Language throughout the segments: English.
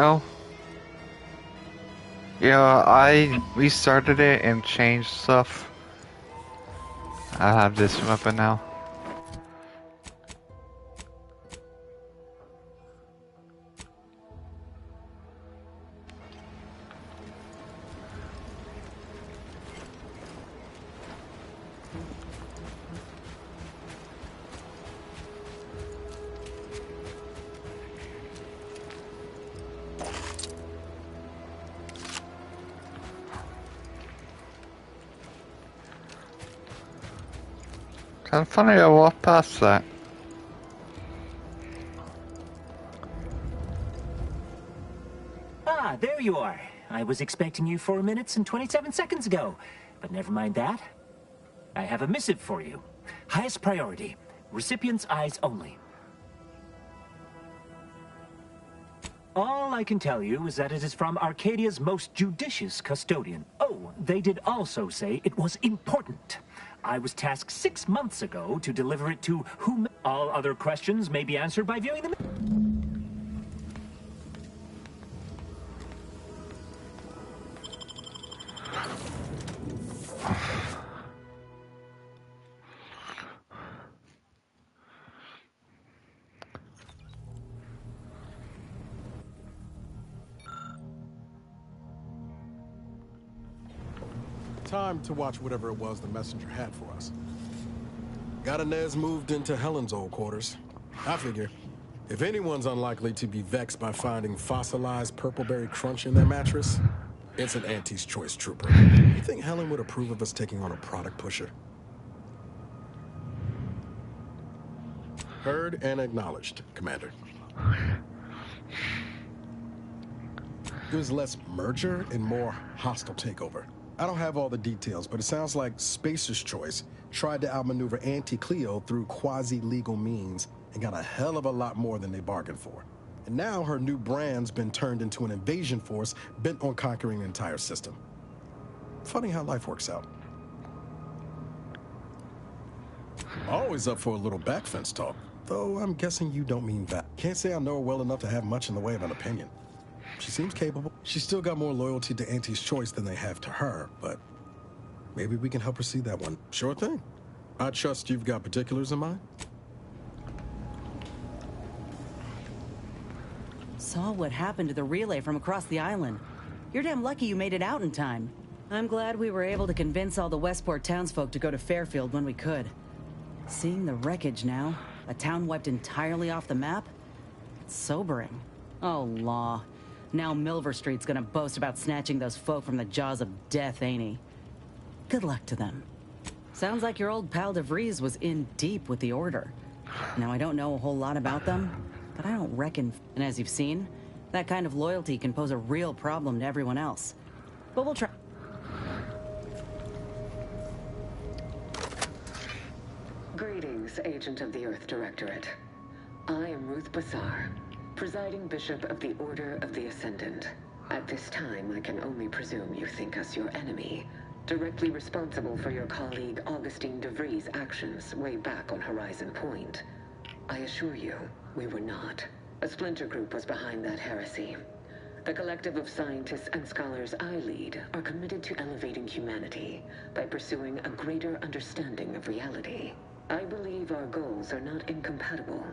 Oh, yeah, I restarted it and changed stuff. I have this weapon now. Kind of funny I walked past that. Ah, there you are. I was expecting you 4 minutes and 27 seconds ago. But never mind that. I have a missive for you. Highest priority. Recipient's eyes only. All I can tell you is that it is from Arcadia's most judicious custodian. Oh, they did also say it was important. I was tasked 6 months ago to deliver it to whom... All other questions may be answered by viewing the... Time to watch whatever it was the messenger had for us. Got Inez moved into Helen's old quarters. I figure, if anyone's unlikely to be vexed by finding fossilized purpleberry crunch in their mattress, it's an Auntie's Choice trooper. You think Helen would approve of us taking on a product pusher? Heard and acknowledged, Commander. It was less merger and more hostile takeover. I don't have all the details, but it sounds like Spacer's Choice tried to outmaneuver Auntie Cleo through quasi-legal means and got a hell of a lot more than they bargained for. And now her new brand's been turned into an invasion force bent on conquering the entire system. Funny how life works out. Always up for a little backfence talk, though I'm guessing you don't mean that. Can't say I know her well enough to have much in the way of an opinion. She seems capable. She's still got more loyalty to Auntie's Choice than they have to her, but maybe we can help her see that one. Sure thing. I trust you've got particulars in mind. Saw what happened to the relay from across the island. You're damn lucky you made it out in time. I'm glad we were able to convince all the Westport townsfolk to go to Fairfield when we could. Seeing the wreckage now, a town wiped entirely off the map, it's sobering. Oh, law. Now Milver Street's gonna boast about snatching those folk from the jaws of death, ain't he? Good luck to them. Sounds like your old pal DeVries was in deep with the Order. Now, I don't know a whole lot about them, but I don't reckon... And as you've seen, that kind of loyalty can pose a real problem to everyone else. But we'll try... Greetings, Agent of the Earth Directorate. I am Ruth Bassar, Presiding Bishop of the Order of the Ascendant. At this time, I can only presume you think us your enemy, directly responsible for your colleague Augustine DeVries' actions way back on Horizon Point. I assure you, we were not. A splinter group was behind that heresy. The collective of scientists and scholars I lead are committed to elevating humanity by pursuing a greater understanding of reality. I believe our goals are not incompatible.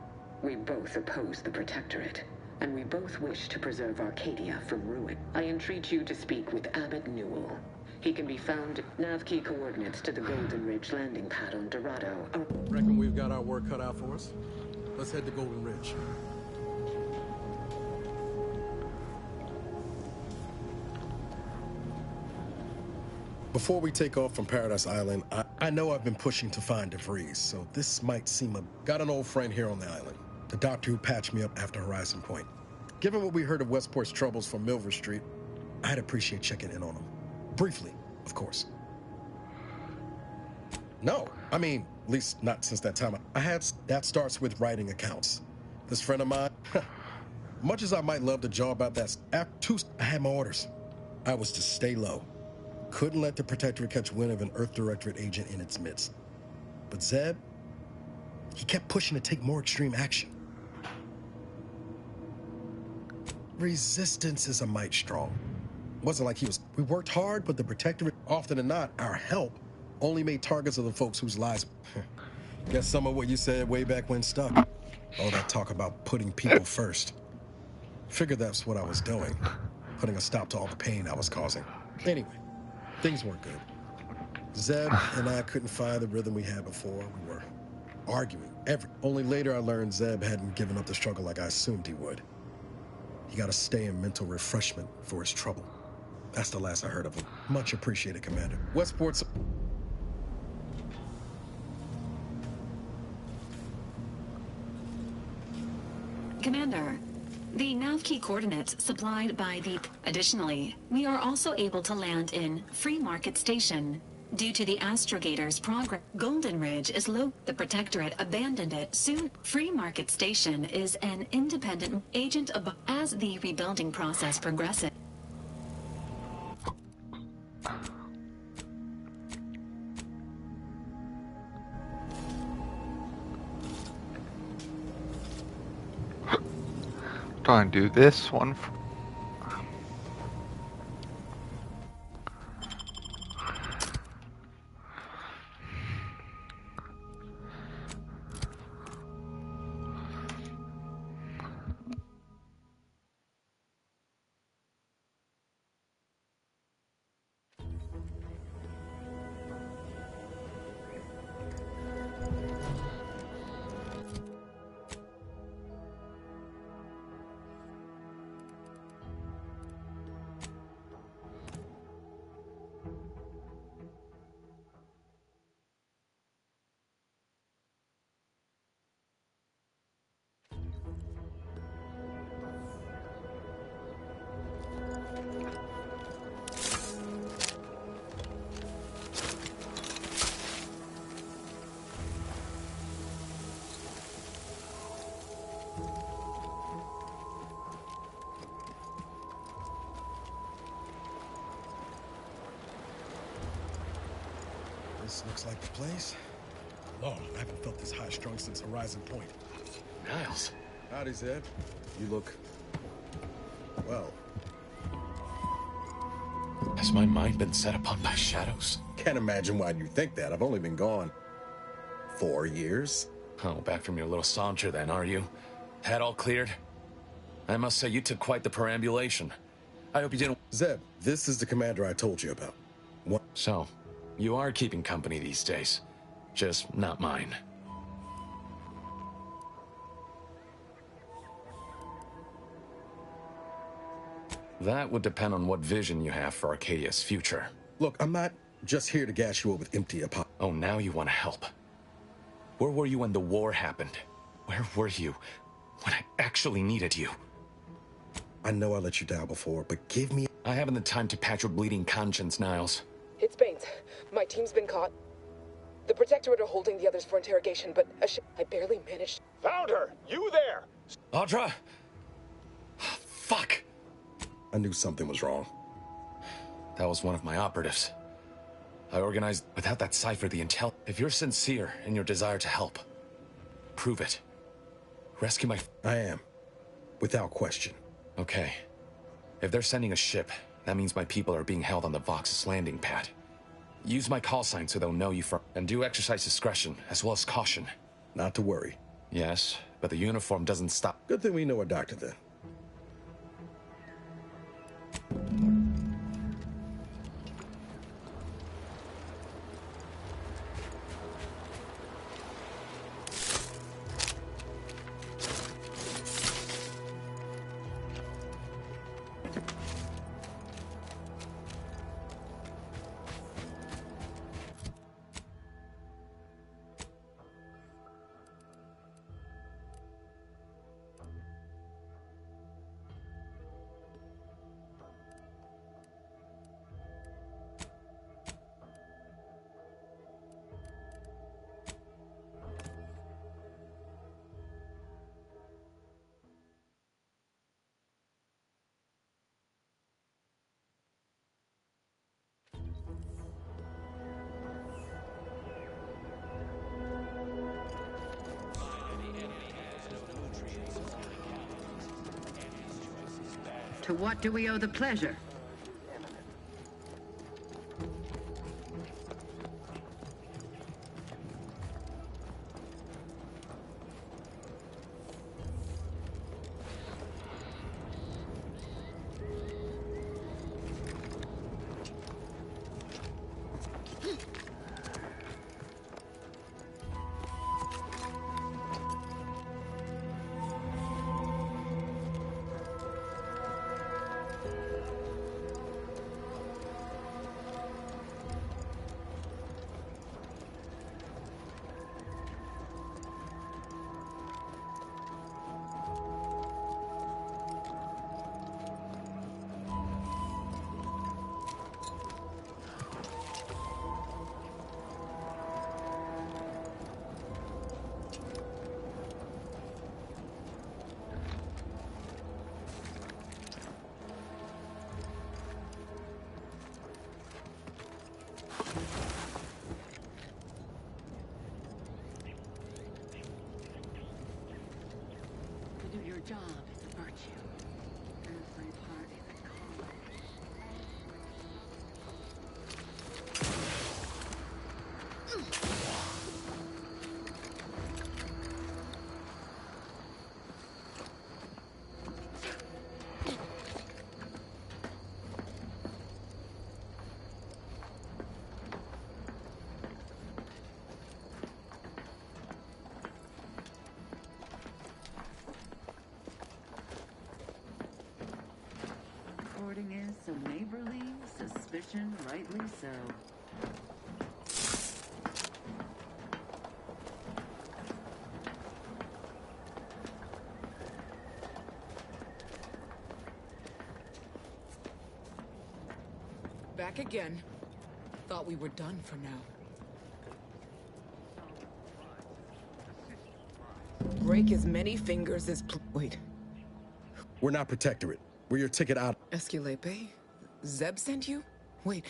We both oppose the Protectorate, and we both wish to preserve Arcadia from ruin. I entreat you to speak with Abbot Newell. He can be found nav key coordinates to the Golden Ridge landing pad on Dorado. Reckon we've got our work cut out for us? Let's head to Golden Ridge. Before we take off from Paradise Island, I know I've been pushing to find DeVries, so this might seem a... Got an old friend here on the island, the doctor who patched me up after Horizon Point. Given what we heard of Westport's troubles from Milver Street, I'd appreciate checking in on him. Briefly, of course. No, I mean, at least not since that time. That starts with writing accounts. This friend of mine, much as I might love to jaw about that, I had my orders. I was to stay low. Couldn't let the Protectorate catch wind of an Earth Directorate agent in its midst. But Zeb, he kept pushing to take more extreme action. Resistance is a mite strong. Wasn't like he was. We worked hard, but the Protectorate, often than not, our help only made targets of the folks whose lives. Guess some of what you said way back when stuck. All that talk about putting people first. Figured that's what I was doing. Putting a stop to all the pain I was causing. Anyway, things weren't good. Zeb and I couldn't find the rhythm we had before. We were arguing. Only later I learned Zeb hadn't given up the struggle like I assumed he would. He got to stay in mental refreshment for his trouble. That's the last I heard of him. Much appreciated, Commander. Westport's... Commander, the nav key coordinates supplied by the... Additionally, we are also able to land in Free Market Station. Due to the Astrogator's progress, Golden Ridge is low. The Protectorate abandoned it soon. Free Market Station is an independent agent as the rebuilding process progresses. Trying to do this one. This looks like the place. Lord, I haven't felt this high-strung since Horizon Point. Niles. Howdy, Zeb. You look... well. Has my mind been set upon by shadows? Can't imagine why you think that. I've only been gone 4 years. Oh, back from your little saunter then, are you? Head all cleared? I must say, you took quite the perambulation. I hope you didn't... Zeb, this is the commander I told you about. What? So, you are keeping company these days. Just not mine. That would depend on what vision you have for Arcadia's future. Look, I'm not just here to gas you up with empty apologies. Oh, now you want to help. Where were you when the war happened? Where were you when I actually needed you? I know I let you down before, but give me... I haven't the time to patch your bleeding conscience, Niles. It's Baines. My team's been caught. The Protectorate are holding the others for interrogation, but I barely managed... Found her! You there! Audra! Fuck! I knew something was wrong. That was one of my operatives. I organized without that cipher the intel. If you're sincere in your desire to help, prove it. Rescue my... I am. Without question. Okay. If they're sending a ship, that means my people are being held on the Vox's landing pad. Use my call sign so they'll know you from... And do exercise discretion, as well as caution. Not to worry. Yes, but the uniform doesn't stop. Good thing we know a doctor then. To what do we owe the pleasure? To do your job is a virtue. Every part is a calling. Reporting is so neighborly, suspicion rightly so. Back again. Thought we were done for now. Break as many fingers as wait. We're not Protectorate. We're your ticket out. Esculape? Zeb sent you? Wait,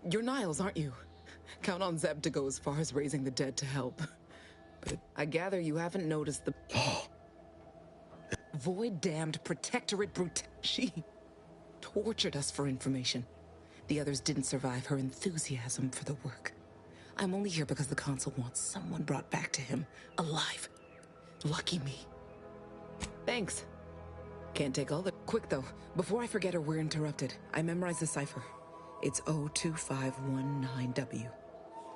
you're Niles, aren't you? Count on Zeb to go as far as raising the dead to help. But I gather you haven't noticed the... Void-damned Protectorate brute. She tortured us for information. The others didn't survive her enthusiasm for the work. I'm only here because the Consul wants someone brought back to him, alive. Lucky me. Thanks. Can't take all the... Quick, though. Before I forget or we're interrupted, I memorized the cipher. It's O2519W.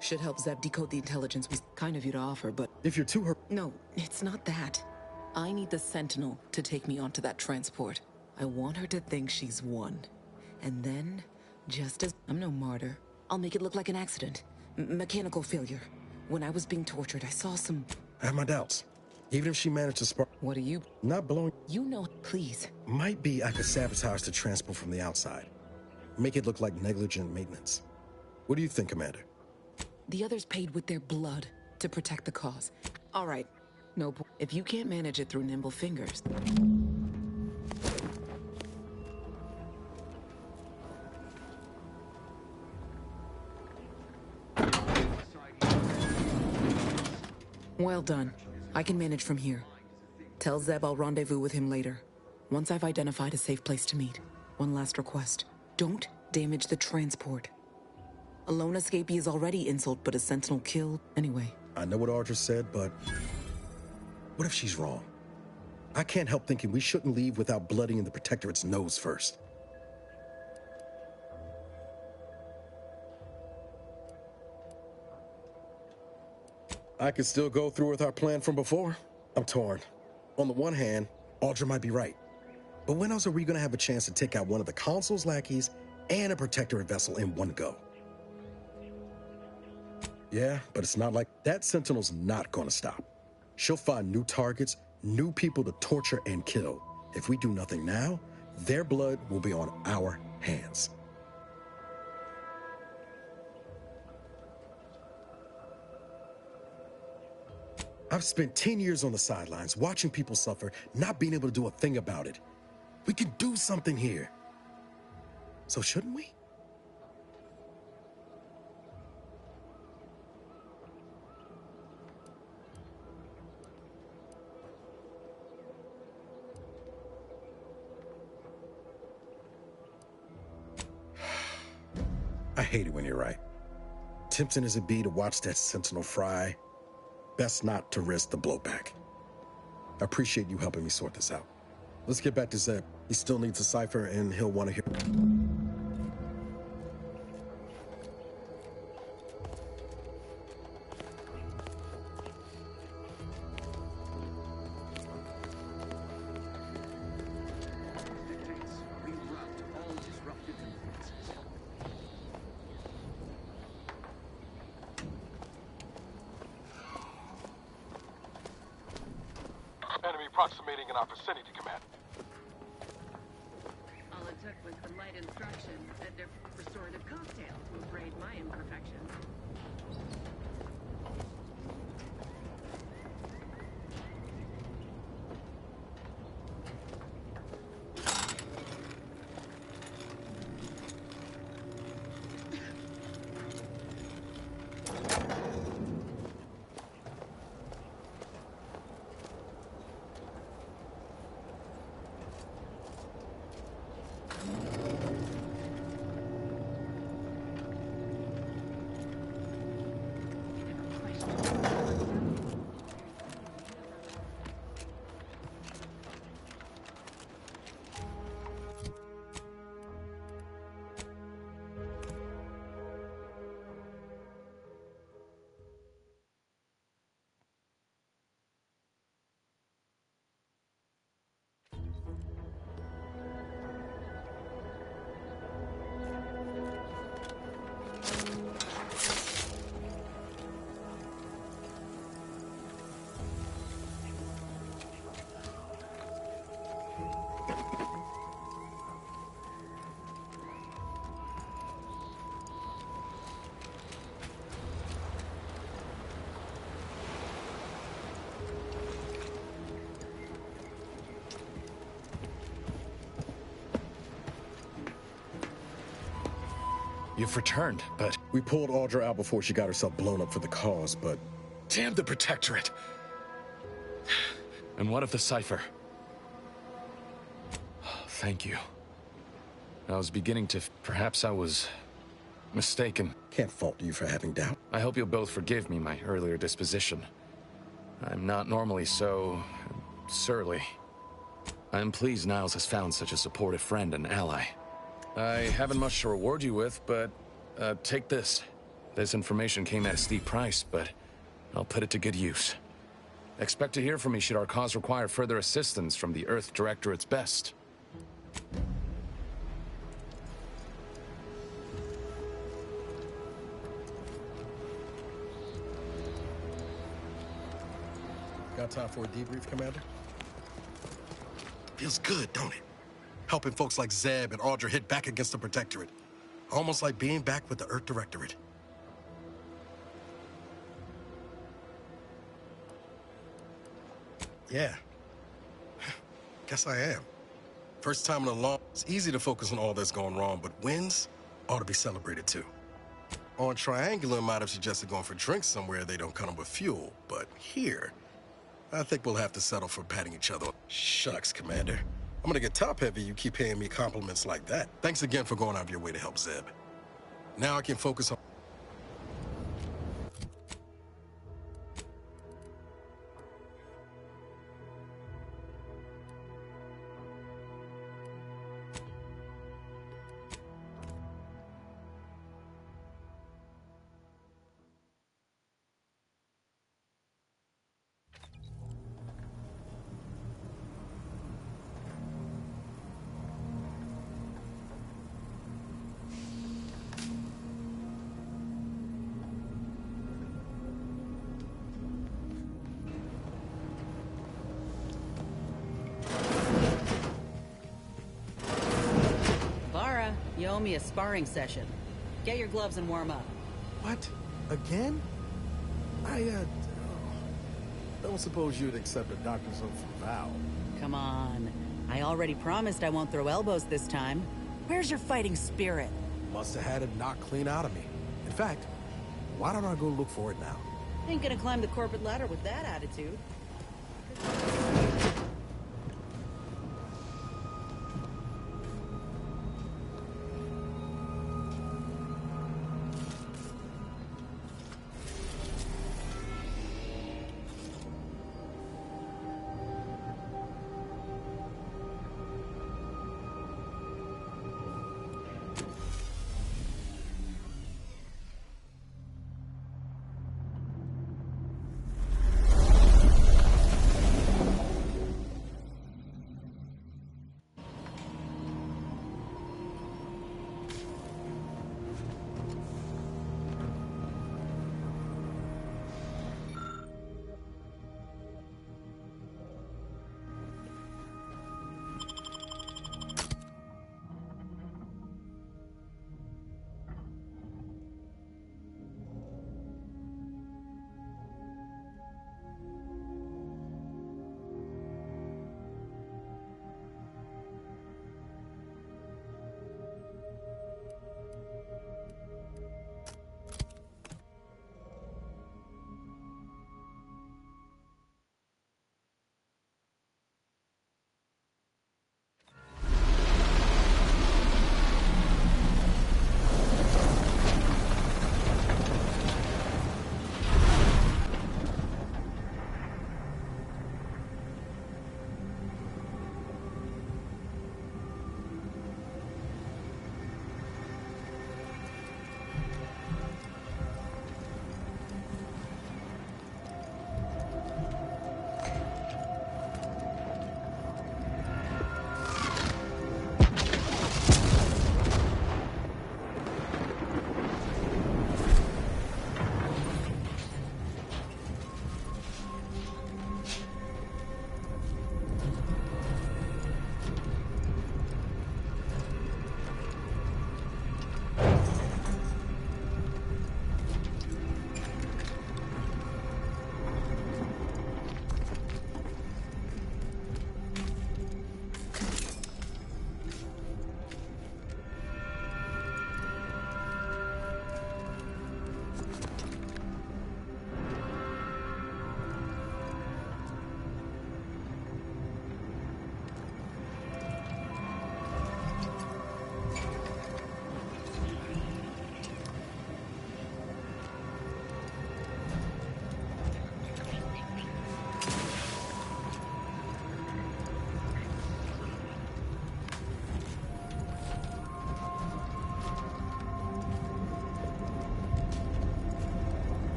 Should help Zeb decode the intelligence. Was kind of you to offer, but... If you're too hurt... No, it's not that. I need the Sentinel to take me onto that transport. I want her to think she's won. And then, just as... I'm no martyr. I'll make it look like an accident. Mechanical failure. When I was being tortured, I saw some... I have my doubts. Even if she managed to spark... What are you... Not blowing... You know, please. Might be I could sabotage the transport from the outside. Make it look like negligent maintenance. What do you think, Commander? The others paid with their blood to protect the cause. All right. No, if you can't manage it through nimble fingers... Well done. I can manage from here. Tell Zeb I'll rendezvous with him later, once I've identified a safe place to meet. One last request. Don't damage the transport. A lone escapee is already insult, but a Sentinel killed anyway. I know what Audra said, but... what if she's wrong? I can't help thinking we shouldn't leave without blooding the Protectorate's nose first. I could still go through with our plan from before. I'm torn. On the one hand, Audra might be right. But when else are we going to have a chance to take out one of the Consul's lackeys and a Protectorate vessel in one go? Yeah, but it's not like that. Sentinel's not going to stop. She'll find new targets, new people to torture and kill. If we do nothing now, their blood will be on our hands. I've spent 10 years on the sidelines, watching people suffer, not being able to do a thing about it. We can do something here. So shouldn't we? hate it when you're right. Tempting as it be to watch that Sentinel fry, best not to risk the blowback. I appreciate you helping me sort this out. Let's get back to Zeb. He still needs a cipher, and he'll want to hear... Enemy approximating in our vicinity, Command. All it took was some light instruction and a restorative cocktail to abrade my imperfections. You've returned, but... We pulled Audra out before she got herself blown up for the cause, but... Damn the Protectorate! And what of the cipher? Thank you. I was beginning to... Perhaps I was... mistaken. Can't fault you for having doubt. I hope you'll both forgive me my earlier disposition. I'm not normally so... surly. I'm pleased Niles has found such a supportive friend and ally. I haven't much to reward you with, but take this. This information came at a steep price, but I'll put it to good use. Expect to hear from me should our cause require further assistance from the Earth Directorate's best. Got time for a debrief, Commander? Feels good, don't it? Helping folks like Zeb and Audra hit back against the Protectorate. Almost like being back with the Earth Directorate. Yeah. Guess I am. First time in a long... It's easy to focus on all that's going wrong, but wins ought to be celebrated too. On Triangular might have suggested going for drinks somewhere they don't come with fuel, but here, I think we'll have to settle for patting each other. Shucks, Commander. I'm gonna get top-heavy you keep paying me compliments like that. Thanks again for going out of your way to help Zeb. Now I can focus on... You owe me a sparring session. Get your gloves and warm up. What? Again? I don't suppose you'd accept a doctor's oath from Val. Come on. I already promised I won't throw elbows this time. Where's your fighting spirit? Must have had it knocked clean out of me. In fact, why don't I go look for it now? Ain't gonna climb the corporate ladder with that attitude.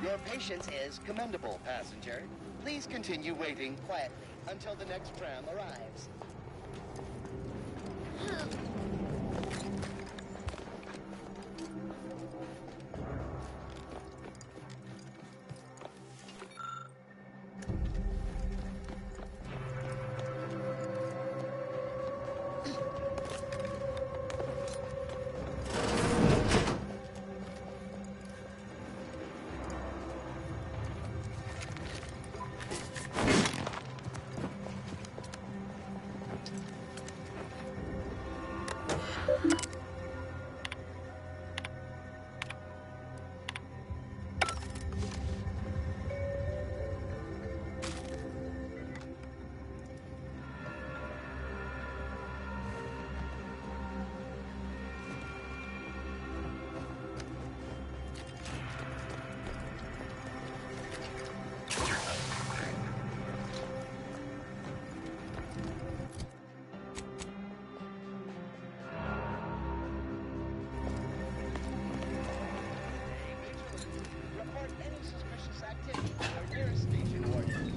Your patience is commendable, passenger. Please continue waiting quietly until the next tram arrives. Report any suspicious activity to our nearest station warden.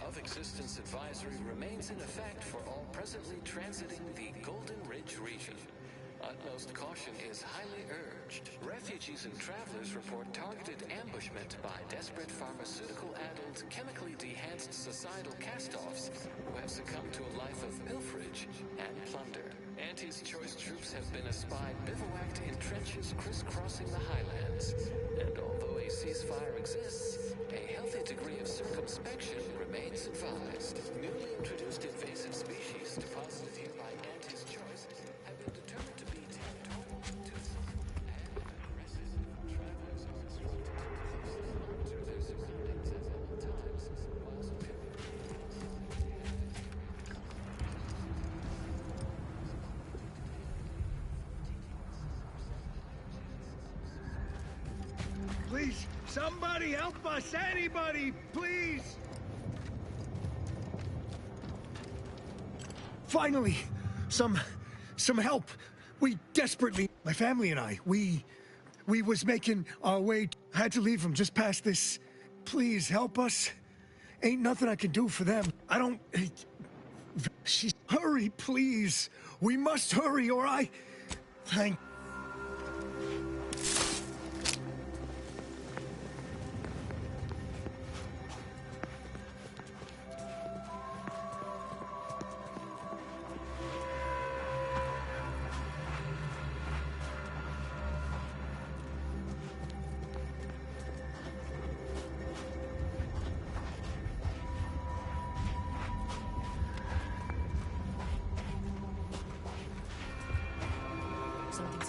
Of existence advisory remains in effect for all presently transiting the Golden Ridge region. Utmost caution is highly urged. Refugees and travelers report targeted ambushment by desperate pharmaceutical-addled, chemically dehanced societal cast-offs who have succumbed to a life of pilferage and plunder. Auntie's choice troops have been espied bivouacked in trenches crisscrossing the highlands. And although a ceasefire exists, a healthy degree of circumspection remains advised. Newly introduced invasive species deposited here by Auntie's choice have been determined to be territorial to some, and aggressive travelers are instructed to closely monitor their surroundings at all times, whilst Please, somebody help us! Anybody, please! Finally, some help. We desperately, my family and I, we was making our way. Had to leave them just past this. Please help us. Ain't nothing I can do for them. I don't. Hurry, please. We must hurry, or I. Thank. Something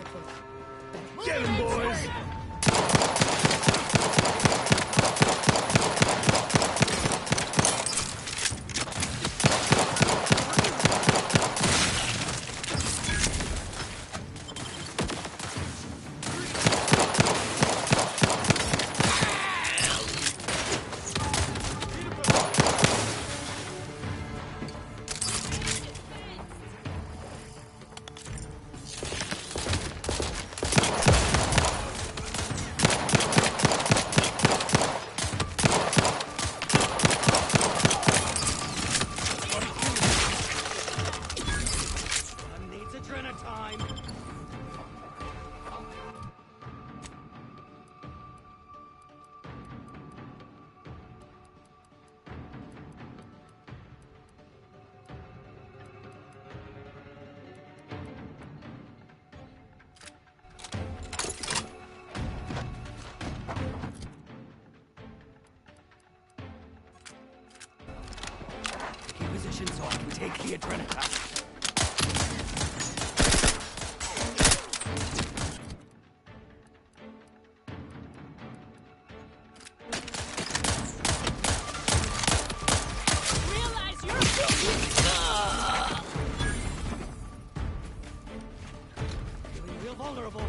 Tension's off. We take the adrenaline out. Realize you're feeling real vulnerable.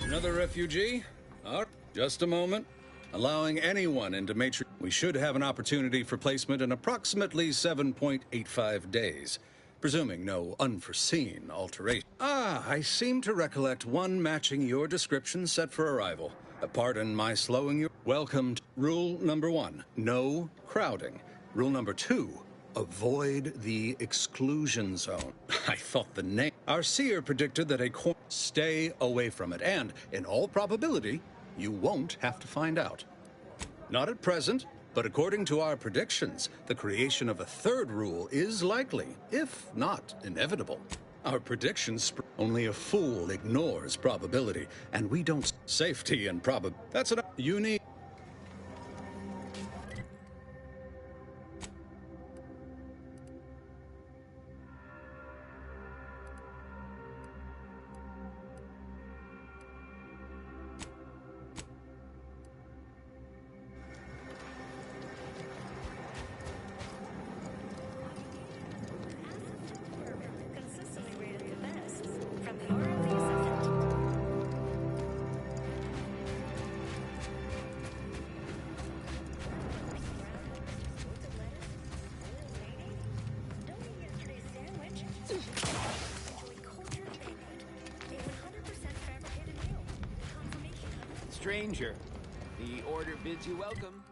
Another refugee? Just a moment. Allowing anyone into Matrix. We should have an opportunity for placement in approximately 7.85 days, presuming no unforeseen alteration. I seem to recollect one matching your description set for arrival. Pardon my slowing you. Welcome to rule number 1, no crowding. Rule number 2, avoid the exclusion zone. I thought the name. Our seer predicted that stay away from it, and in all probability, you won't have to find out. Not at present, but according to our predictions, the creation of a third rule is likely, if not inevitable. Our predictions, only a fool ignores probability, and we don't safety and That's enough. You need. Stranger, the order bids you welcome.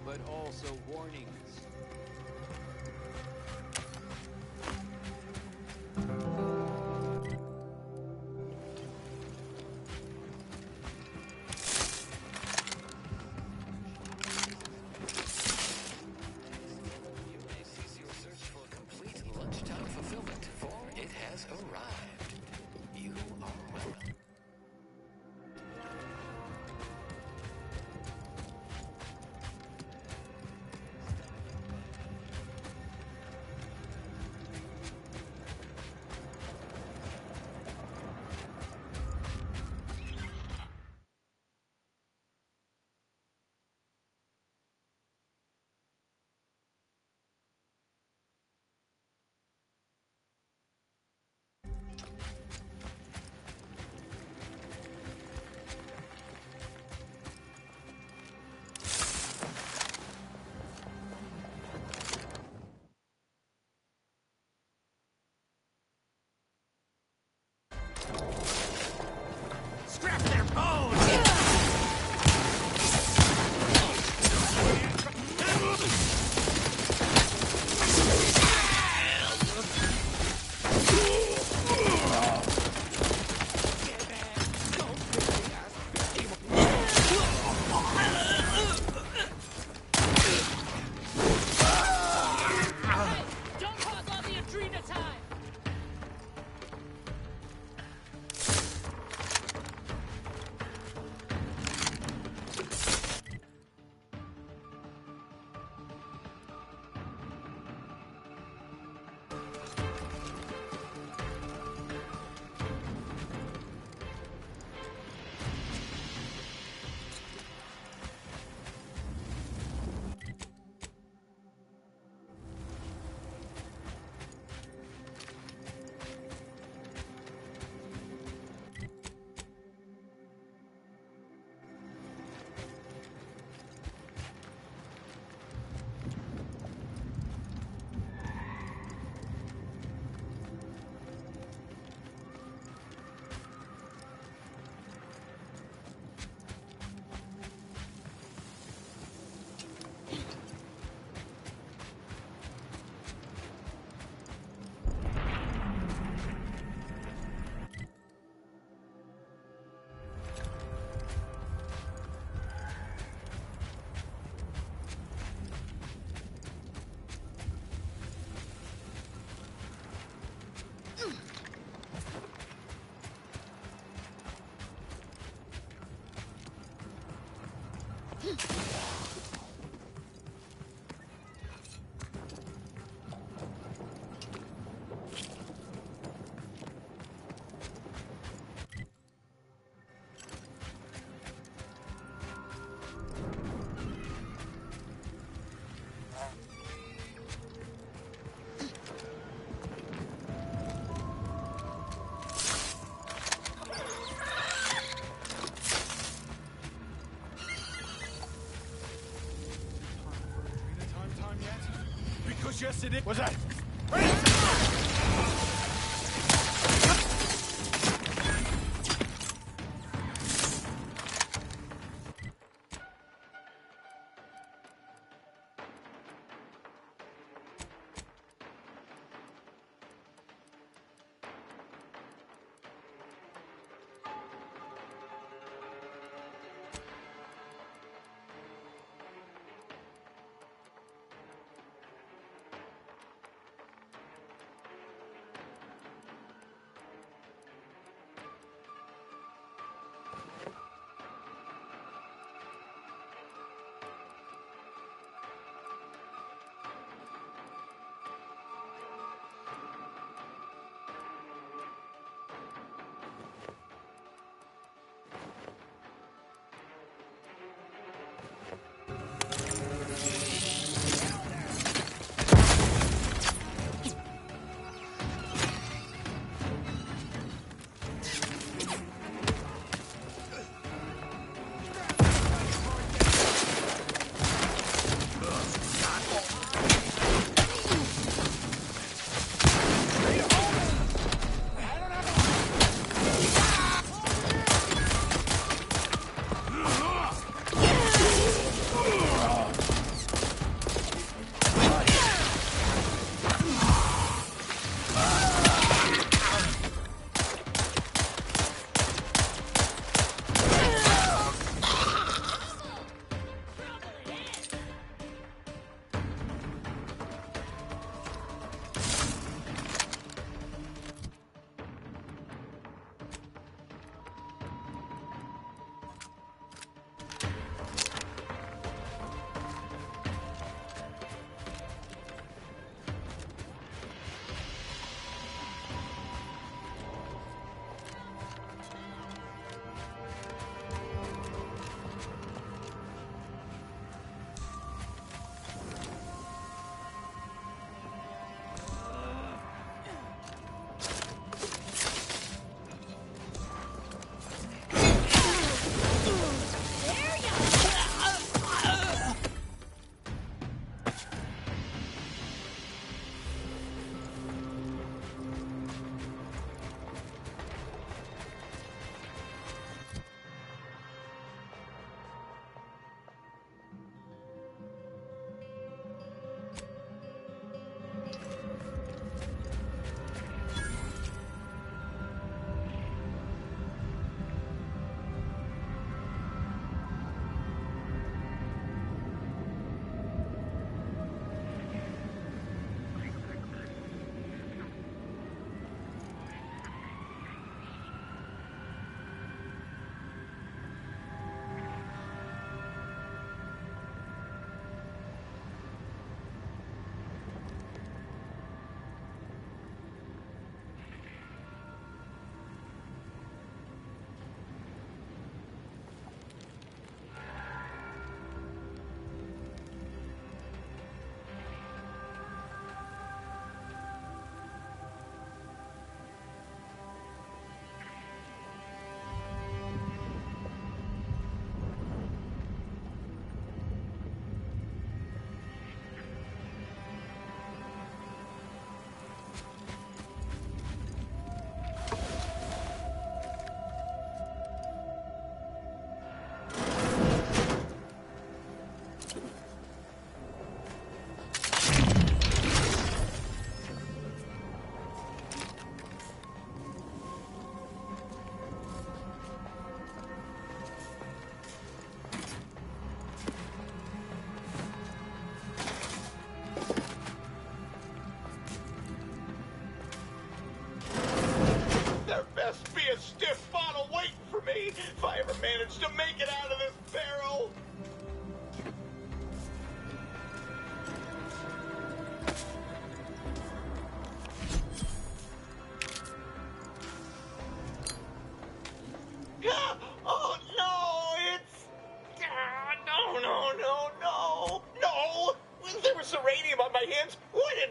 But also warnings. has arrived. You are welcome. Scrap their bones! Don't cause all the adrena time! Because yes, it is. Was that?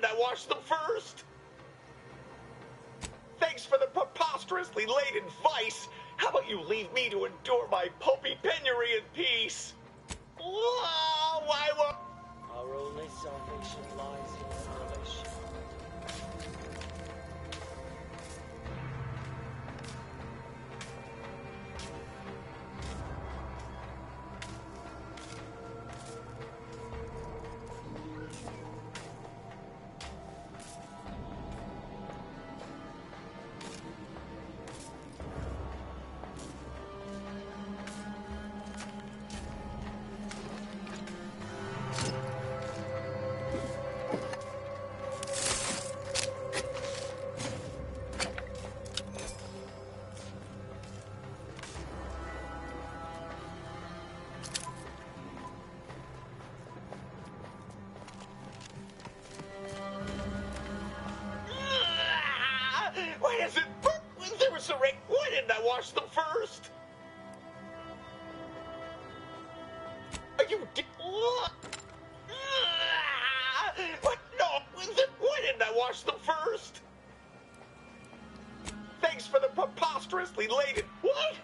didn't I wash them first? Thanks for the preposterously laden vice. How about you leave me to endure my pulpy penury in peace? Why won't... Our only salvation lies in salvation. Why does it... There was a ring. Why didn't I wash them first? Are you... What? No. Why didn't I wash them first? Thanks for the preposterously laden... What?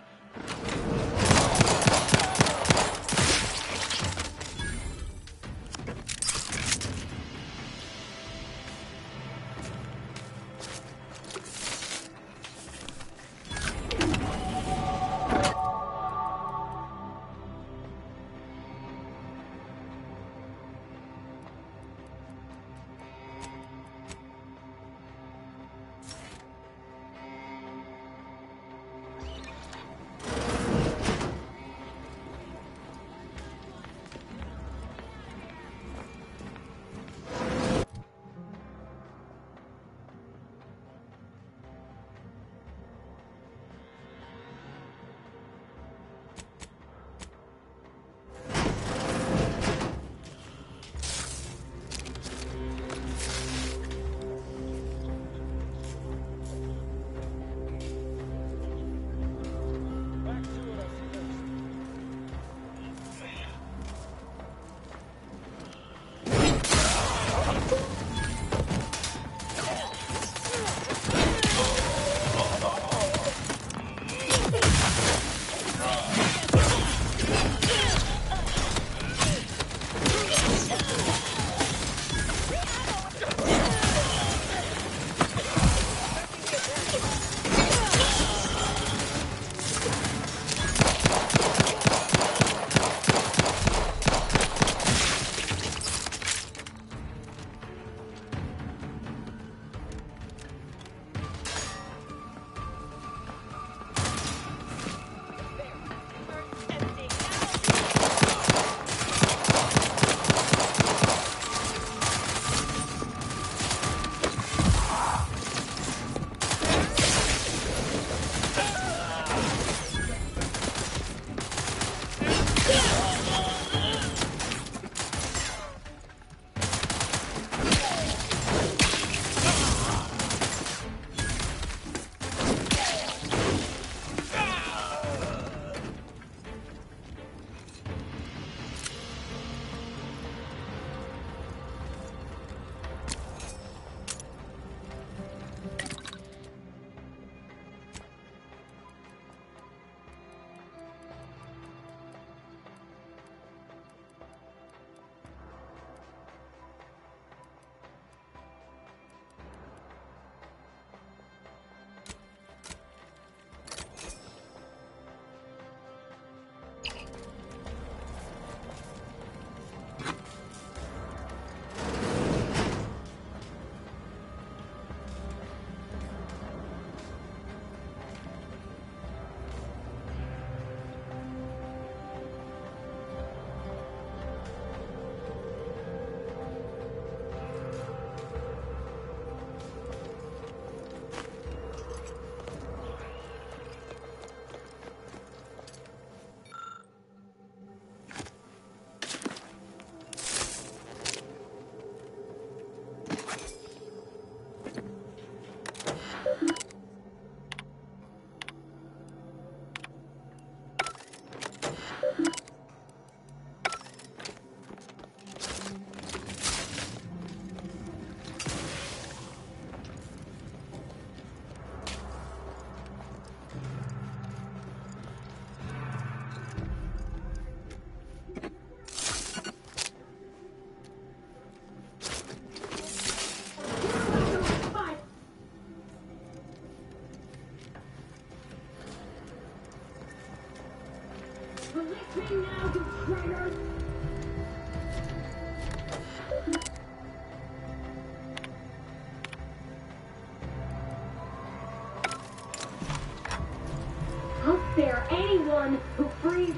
one who freed...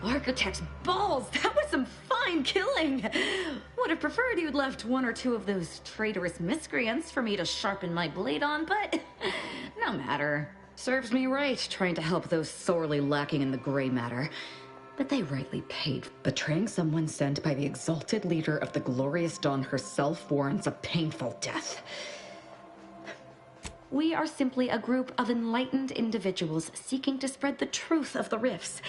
Architect's balls! That was some fine killing! Would have preferred you'd left one or two of those traitorous miscreants for me to sharpen my blade on, but no matter. Serves me right trying to help those sorely lacking in the gray matter. But they rightly paid. Betraying someone sent by the exalted leader of the glorious dawn herself warrants a painful death. We are simply a group of enlightened individuals seeking to spread the truth of the rifts.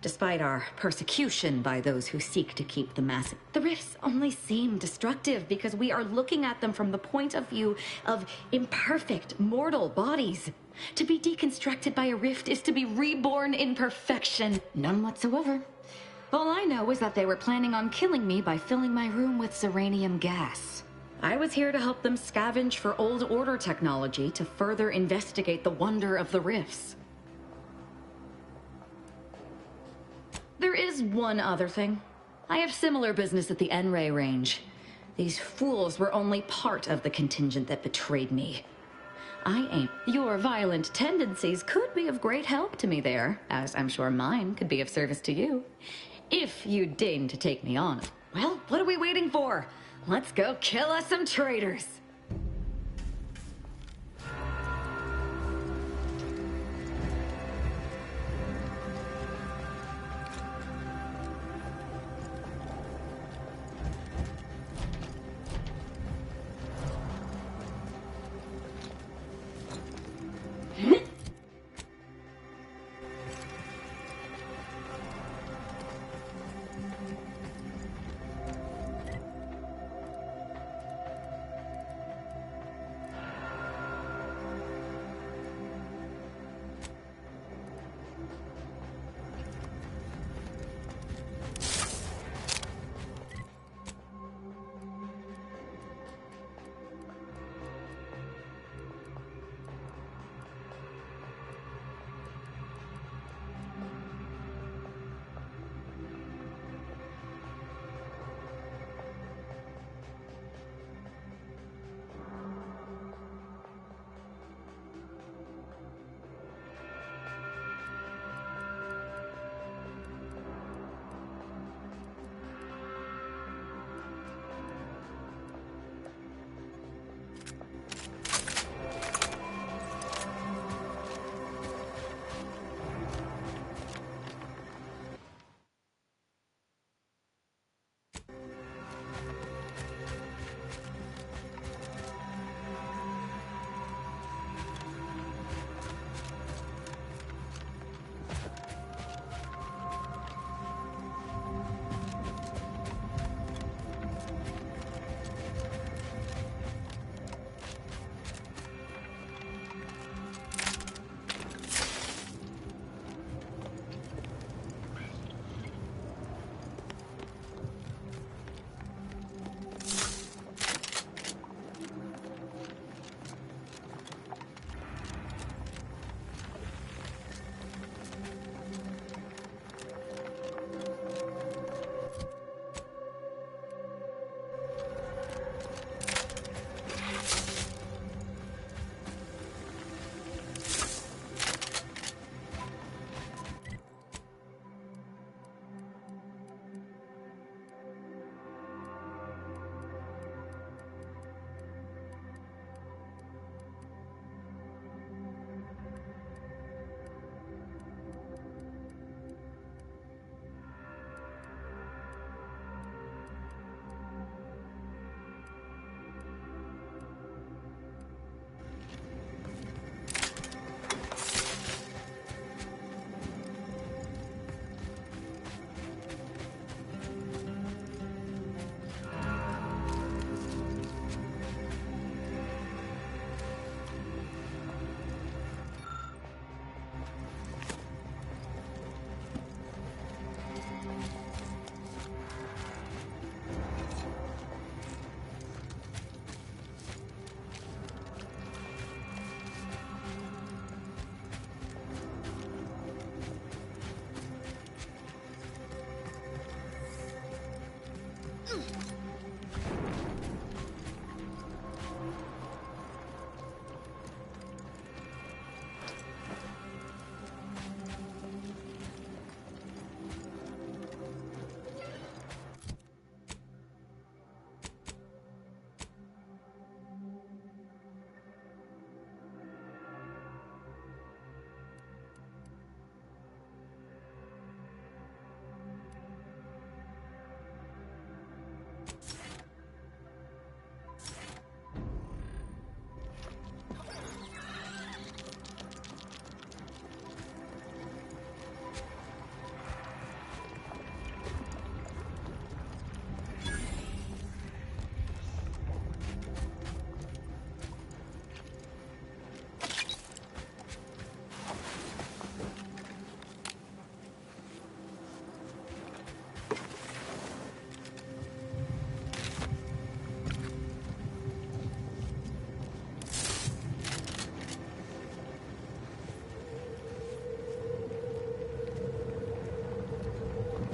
Despite our persecution by those who seek to keep the mass, the rifts only seem destructive because we are looking at them from the point of view of imperfect, mortal bodies. To be deconstructed by a rift is to be reborn in perfection. None whatsoever. All I know is that they were planning on killing me by filling my room with Serenium gas. I was here to help them scavenge for old order technology to further investigate the wonder of the rifts. There is one other thing. I have similar business at the N-Ray range. These fools were only part of the contingent that betrayed me. Your violent tendencies could be of great help to me there, as I'm sure mine could be of service to you. If you deign to take me on. Well, what are we waiting for? Let's go kill us some traitors.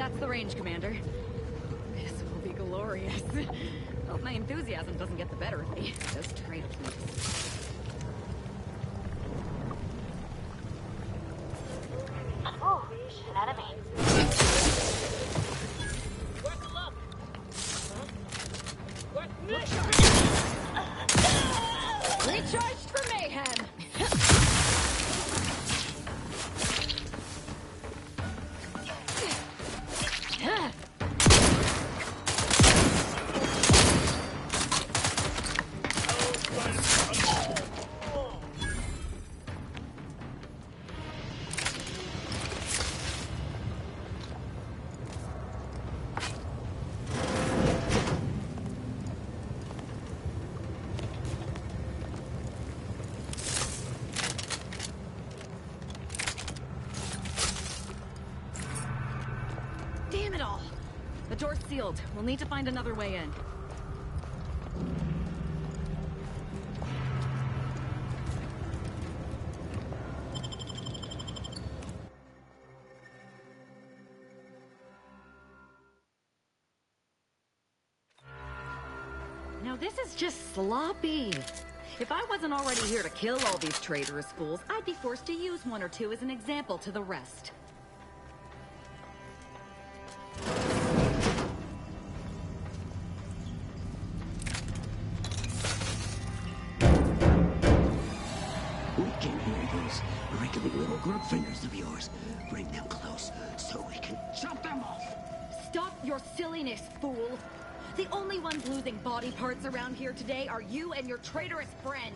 That's the range, Commander. This will be glorious. Hope my enthusiasm doesn't get the better of me. Those traitors. Oh, an enemy. Worth a look. Recharged for mayhem. Damn it all! The door's sealed. We'll need to find another way in. Now this is just sloppy. If I wasn't already here to kill all these traitorous fools, I'd be forced to use one or two as an example to the rest. We can hear those wriggly little grub fingers of yours. Bring them close so we can chop them off. Stop your silliness, fool! The only ones losing body parts around here today are you and your traitorous friends.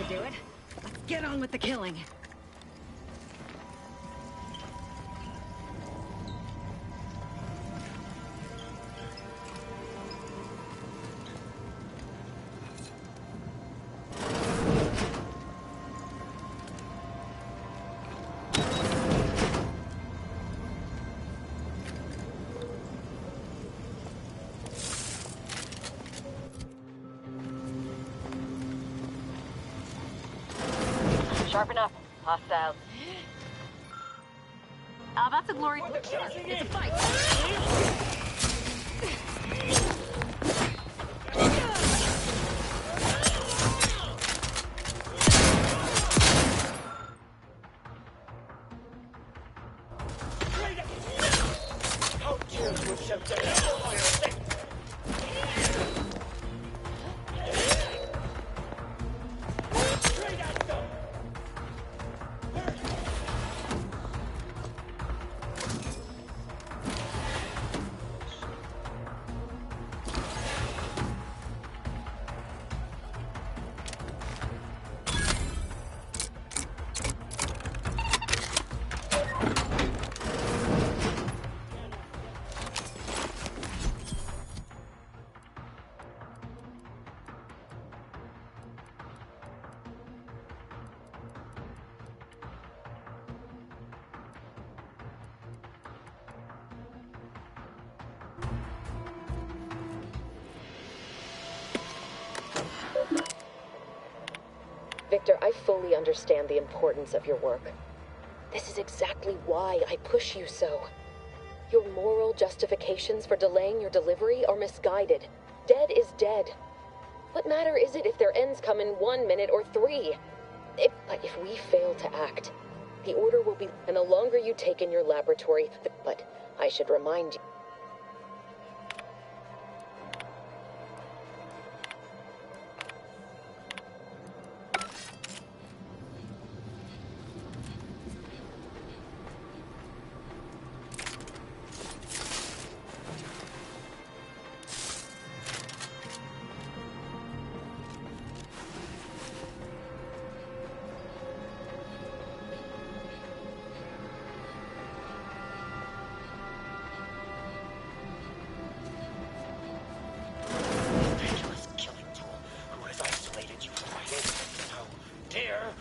Do it. Let's get on with the killing. Sharpen up. Hostiles. That's a glory. It's a fight. How dare you attempt to handle my thing? Straight at them! Victor, I fully understand the importance of your work. This is exactly why I push you so. Your moral justifications for delaying your delivery are misguided. Dead is dead. What matter is it if their ends come in 1 minute or 3? But if we fail to act, the order will be... And the longer you take in your laboratory... But I should remind you...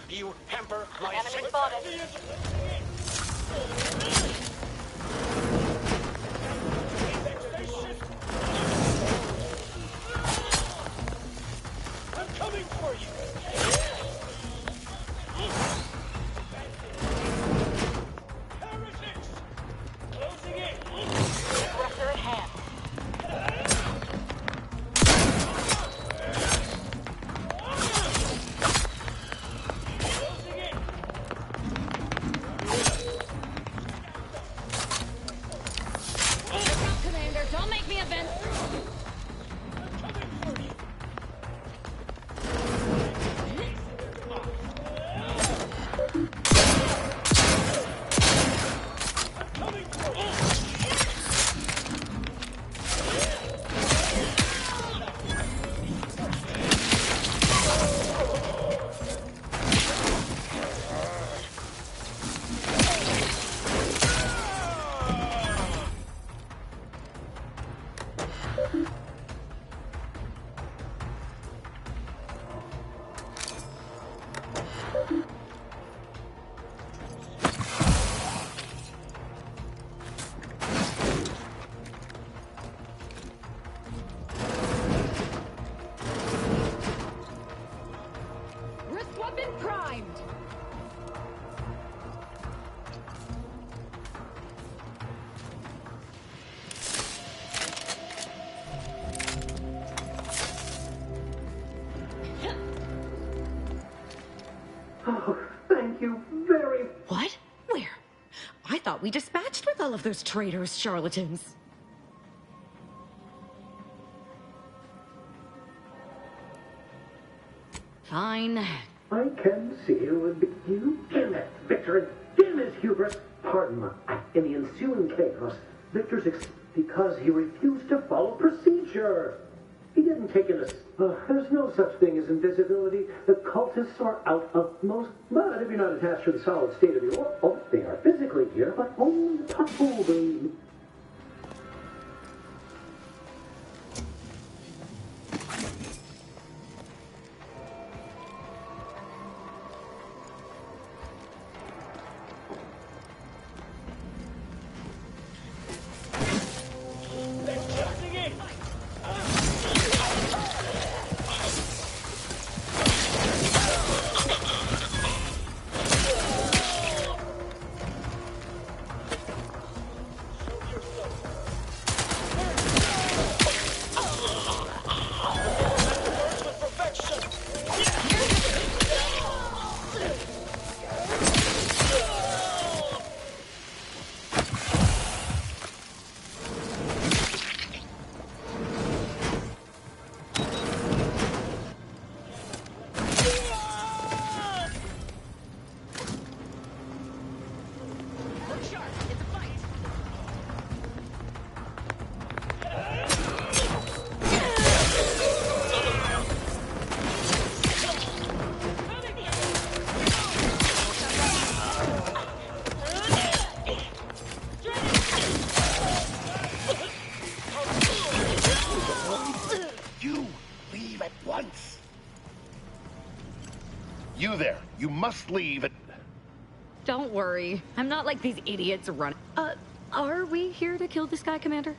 You hamper my Enemy spotted. I'm coming for you. Heretics! Closing in. Aggressor at hand. you very... What? Where? I thought we dispatched with all of those traitorous charlatans. Fine. I can see you damn it, Victor, and damn his hubris. Pardon me. In the ensuing chaos, Victor's because he refused to follow procedure. He didn't take in there's no such thing as invisibility. The cultists are out of most... But if you're not attached to the solid state of your... Oh, they are physically here, but only possibly. You there. You must leave. Don't worry. I'm not like these idiots running. Are we here to kill this guy, Commander?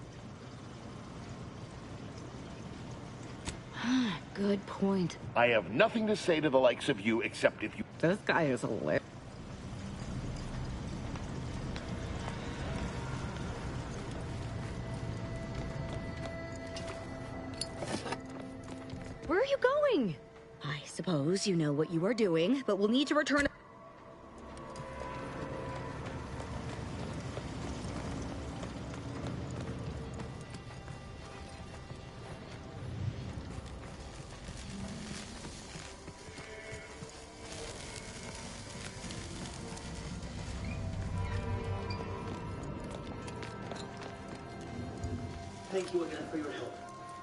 Good point. I have nothing to say to the likes of you except if you... This guy is hilarious. Where are you going? I suppose you know what you are doing, but we'll need to return... Thank you again for your help.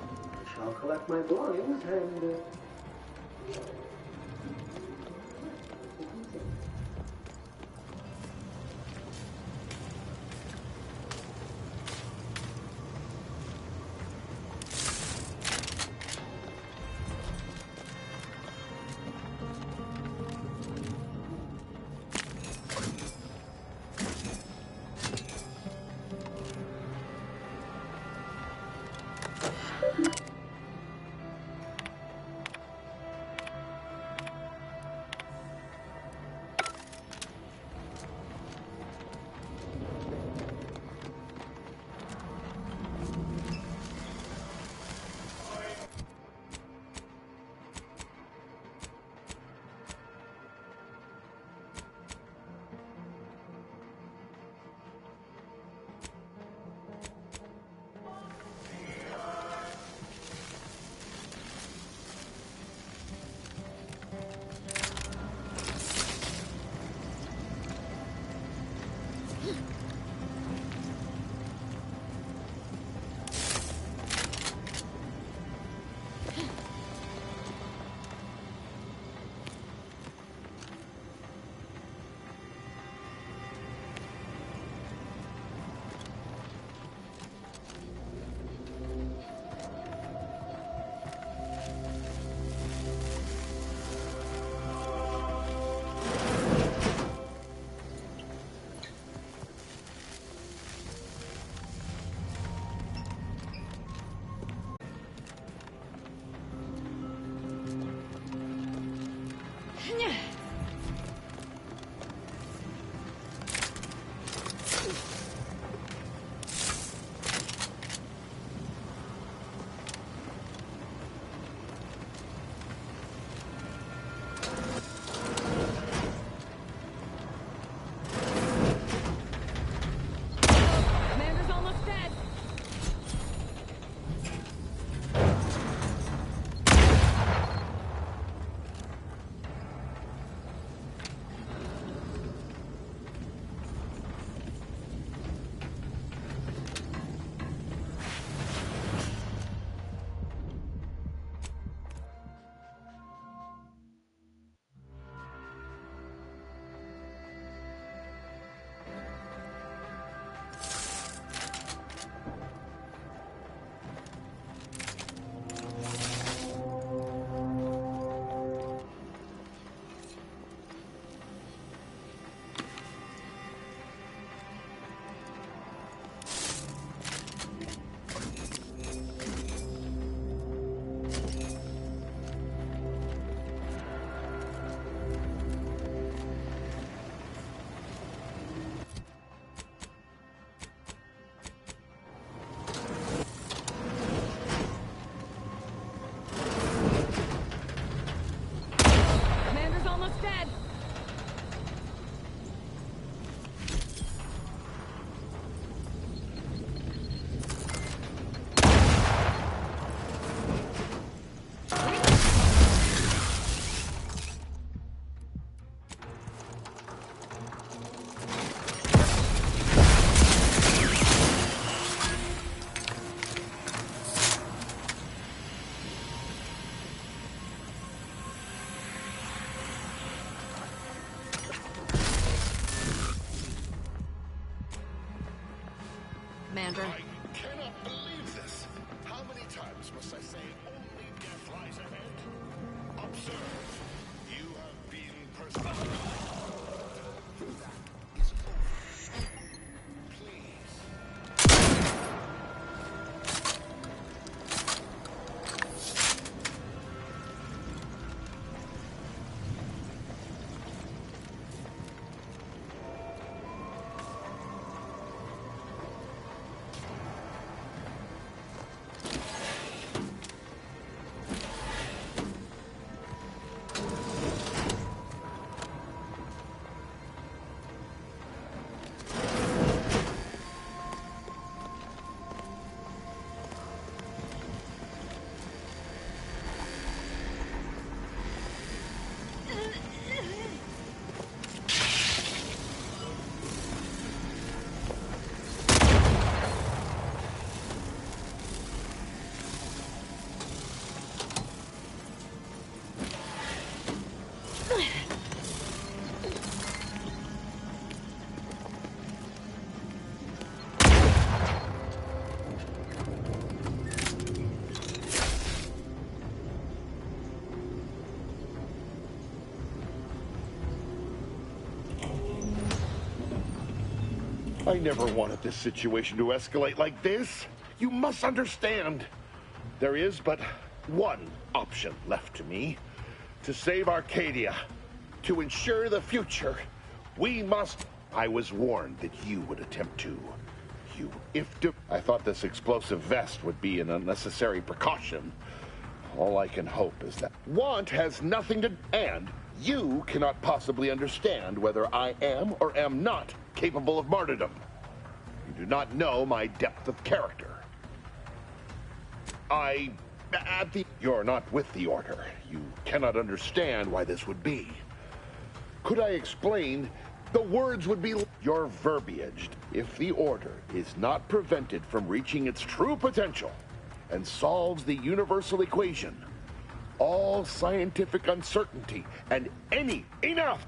I shall collect my belongings and... Commander. I cannot believe this. How many times must I say only death lies ahead? Observe. You have been persecuted. That is over. Please. I never wanted this situation to escalate like this. You must understand. There is but one option left to me. To save Arcadia, to ensure the future, we must... I was warned that you would attempt to. I thought this explosive vest would be an unnecessary precaution. All I can hope is that want has nothing to... And you cannot possibly understand whether I am or am not capable of martyrdom. You do not know my depth of character. You're not with the Order. You cannot understand why this would be. Could I explain? The words would be your verbiage. If the Order is not prevented from reaching its true potential and solves the universal equation, all scientific uncertainty and any... Enough!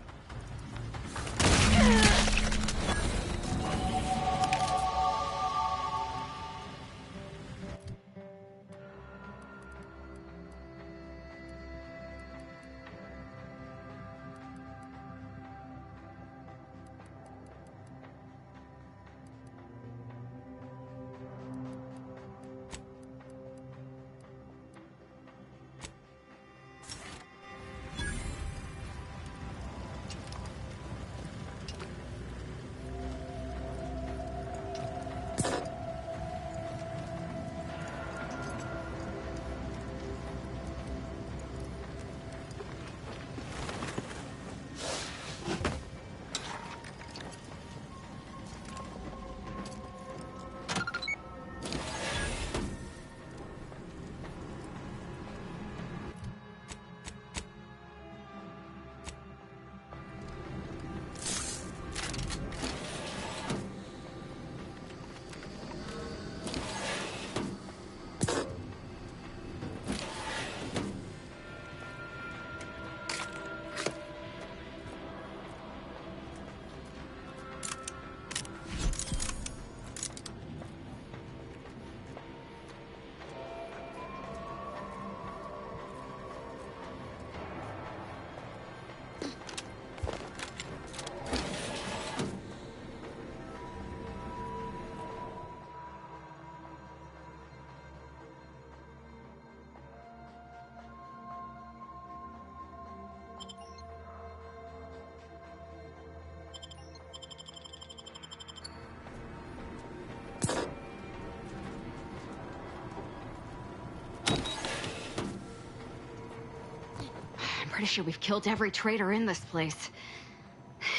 Pretty sure we've killed every traitor in this place.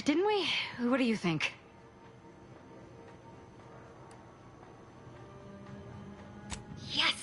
Didn't we? What do you think? Yes!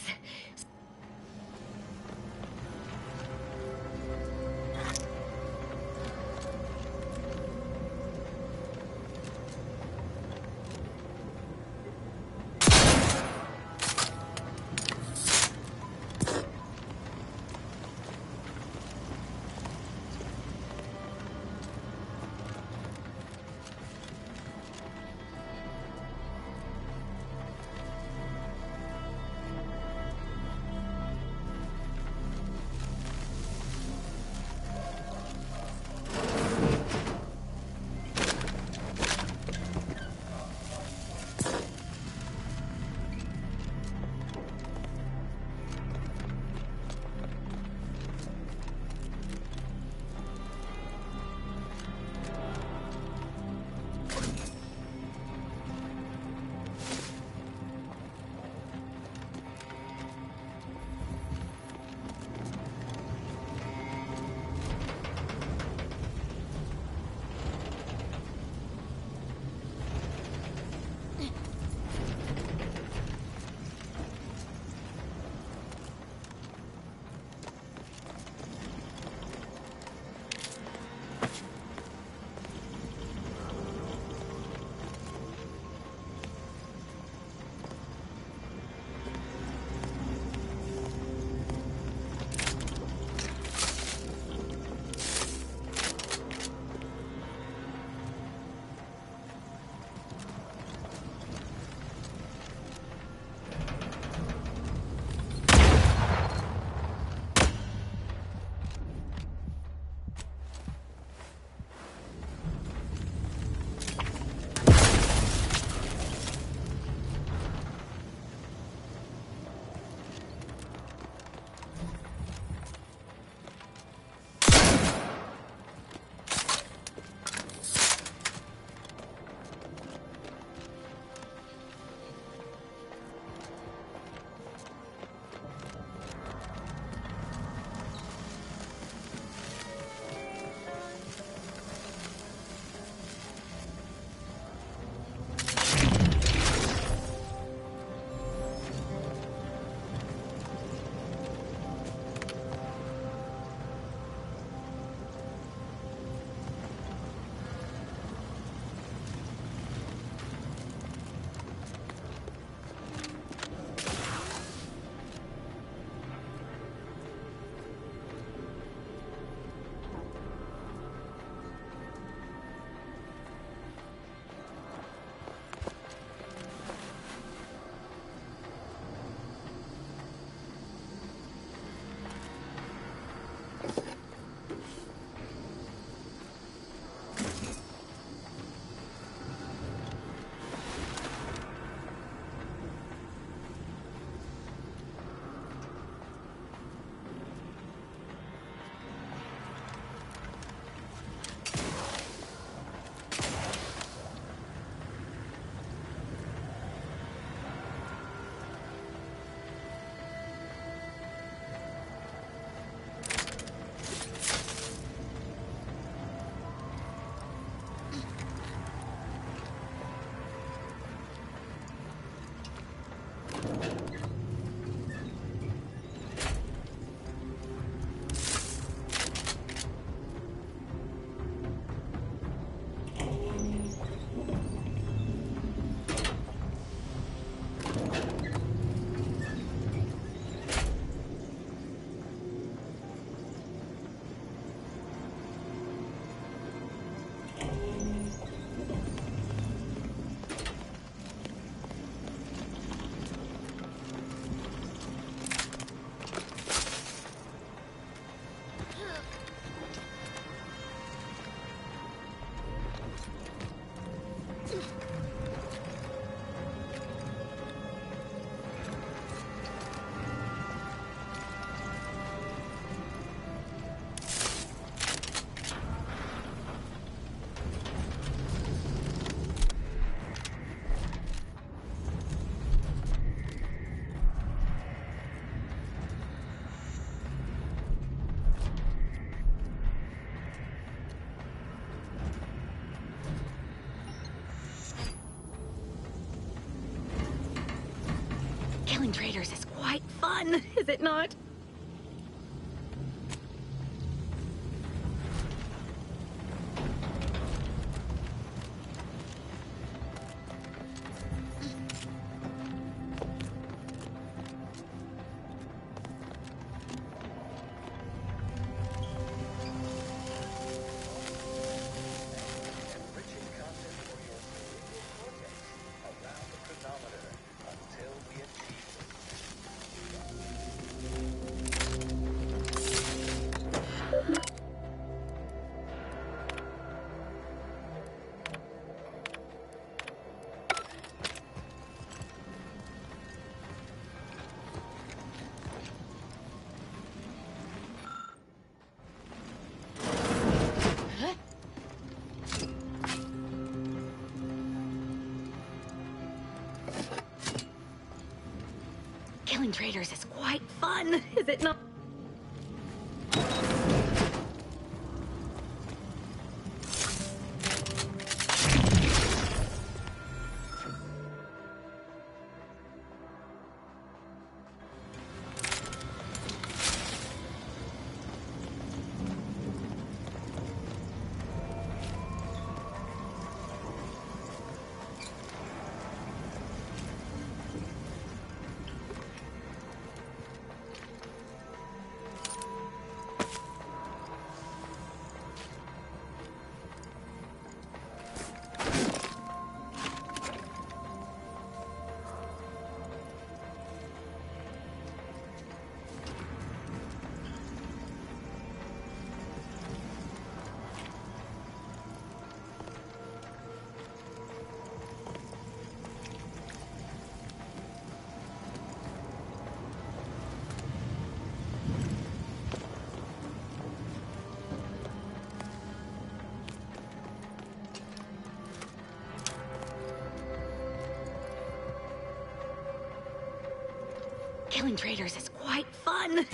Killing traitors is quite fun, is it not? Killing traitors is quite fun, is it not? Killing traitors is quite fun.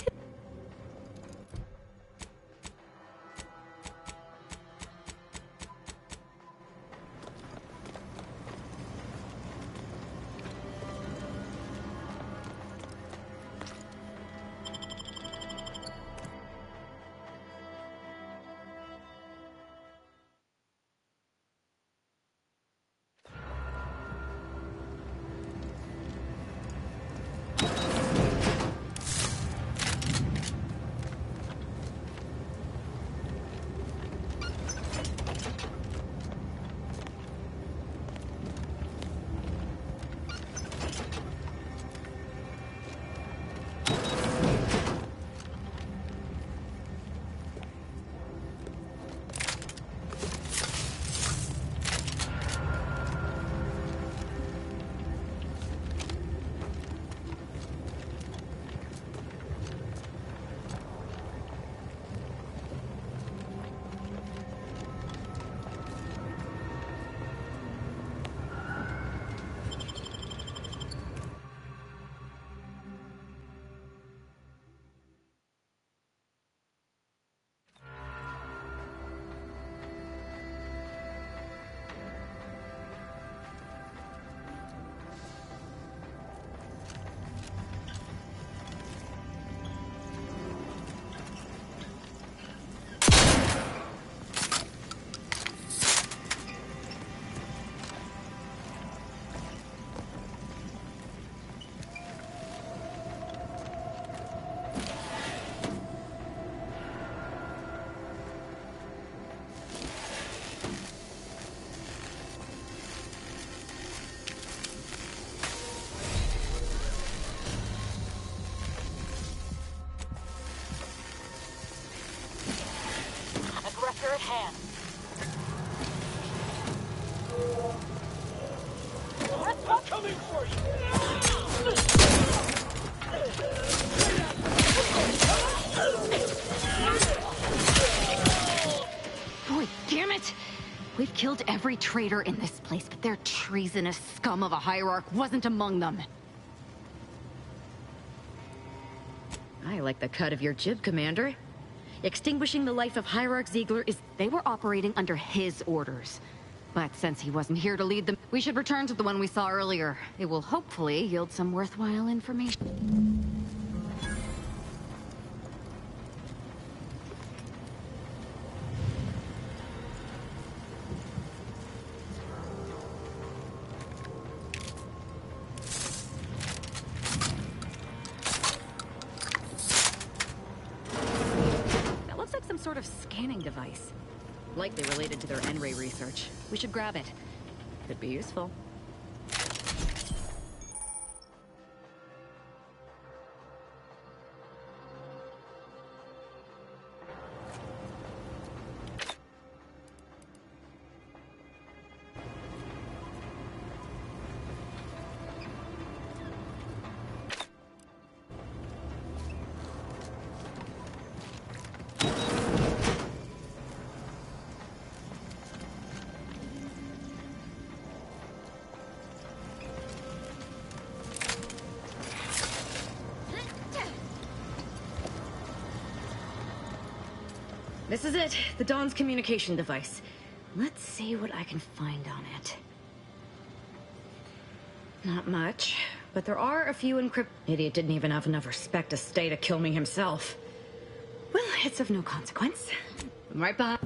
Aggressor at hand. I'm coming for you! Boy, damn it! We've killed every traitor in this place, but their treasonous scum of a hierarch wasn't among them. I like the cut of your jib, Commander. Extinguishing the life of Hierarch Ziegler is... They were operating under his orders. But since he wasn't here to lead them, we should return to the one we saw earlier. It will hopefully yield some worthwhile information. That looks like some sort of scanning device. Likely related to their N-ray research. We should grab it. Could be useful. This is it, the Dawn's communication device. Let's see what I can find on it. Not much, but there are a few encrypt... Idiot didn't even have enough respect to stay to kill me himself. Well, it's of no consequence. I'm right behind.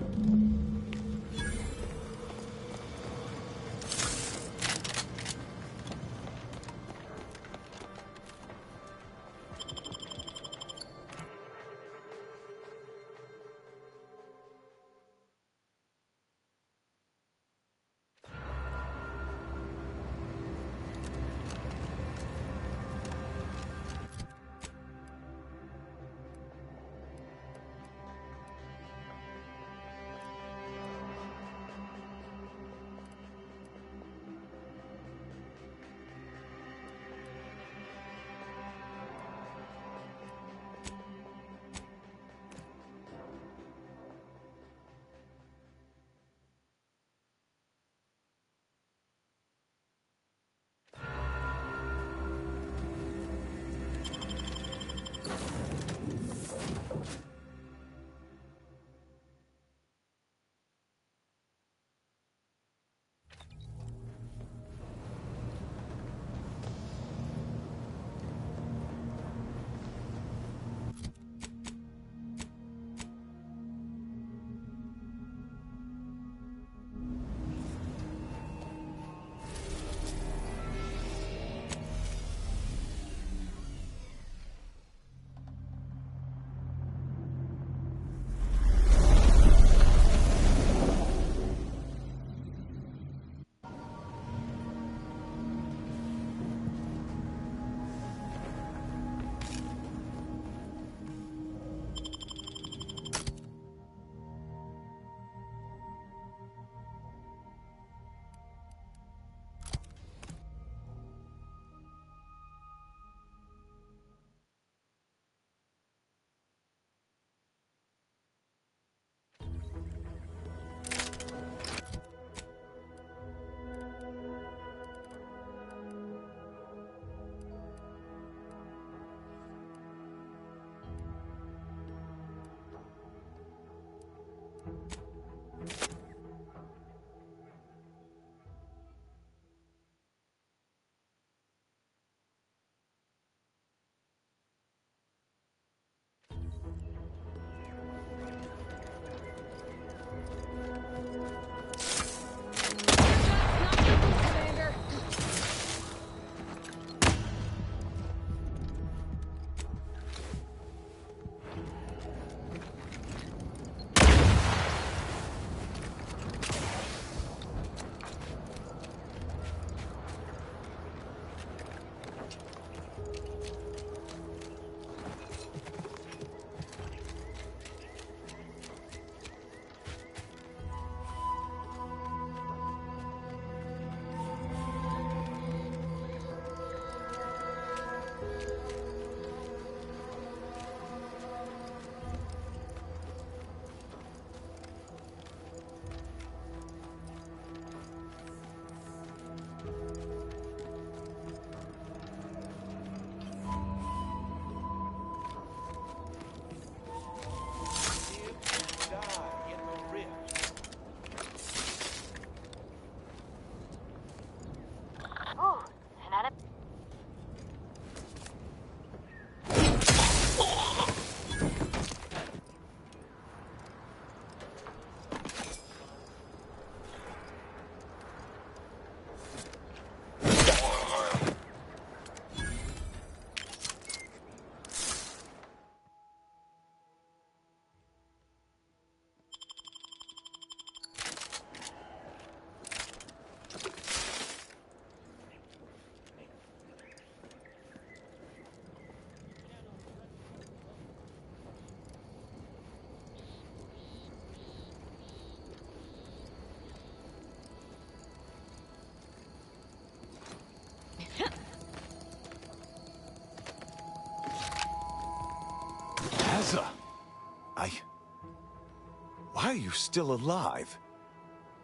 are you still alive?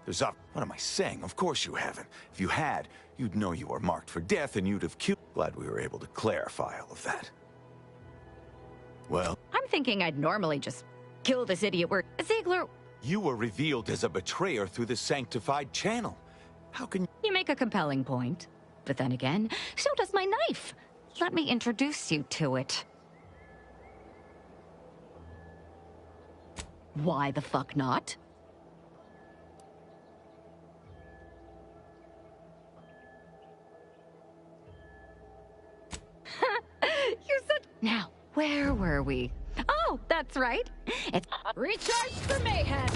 There's up. What am I saying? Of course you haven't. If you had, you'd know you were marked for death and you'd have killed. Glad we were able to clarify all of that. Well, I'm thinking I'd normally just kill this idiot where Ziegler... you were revealed as a betrayer through the sanctified channel. How can You make a compelling point. But then again, so does my knife. Let me introduce you to it. Why the fuck not? You're such... Now, where were we? Oh, that's right. It's recharge for mayhem.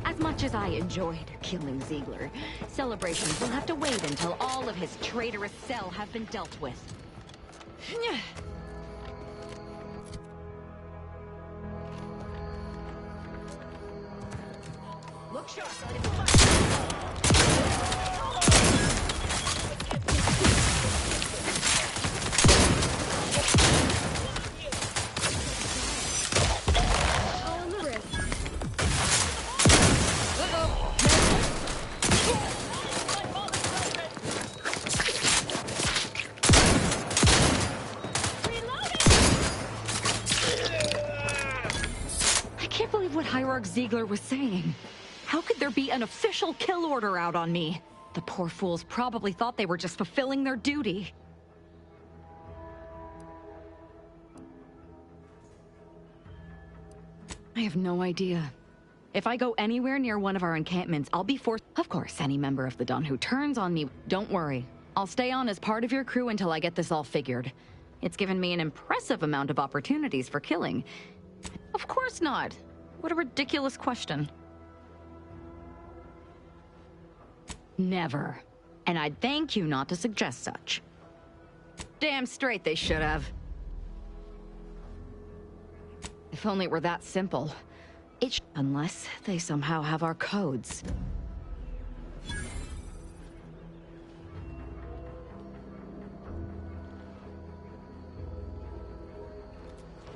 As much as I enjoyed killing Ziegler, celebrations will have to wait until all of his traitorous cell have been dealt with. Look sharp, Ziegler was saying. How could there be an official kill order out on me? The poor fools probably thought they were just fulfilling their duty. I have no idea. If I go anywhere near one of our encampments, I'll be forced... Of course, any member of the Dawn who turns on me... Don't worry. I'll stay on as part of your crew until I get this all figured. It's given me an impressive amount of opportunities for killing. Of course not. What a ridiculous question. Never. And I'd thank you not to suggest such. Damn straight they should have. If only it were that simple. Unless they somehow have our codes.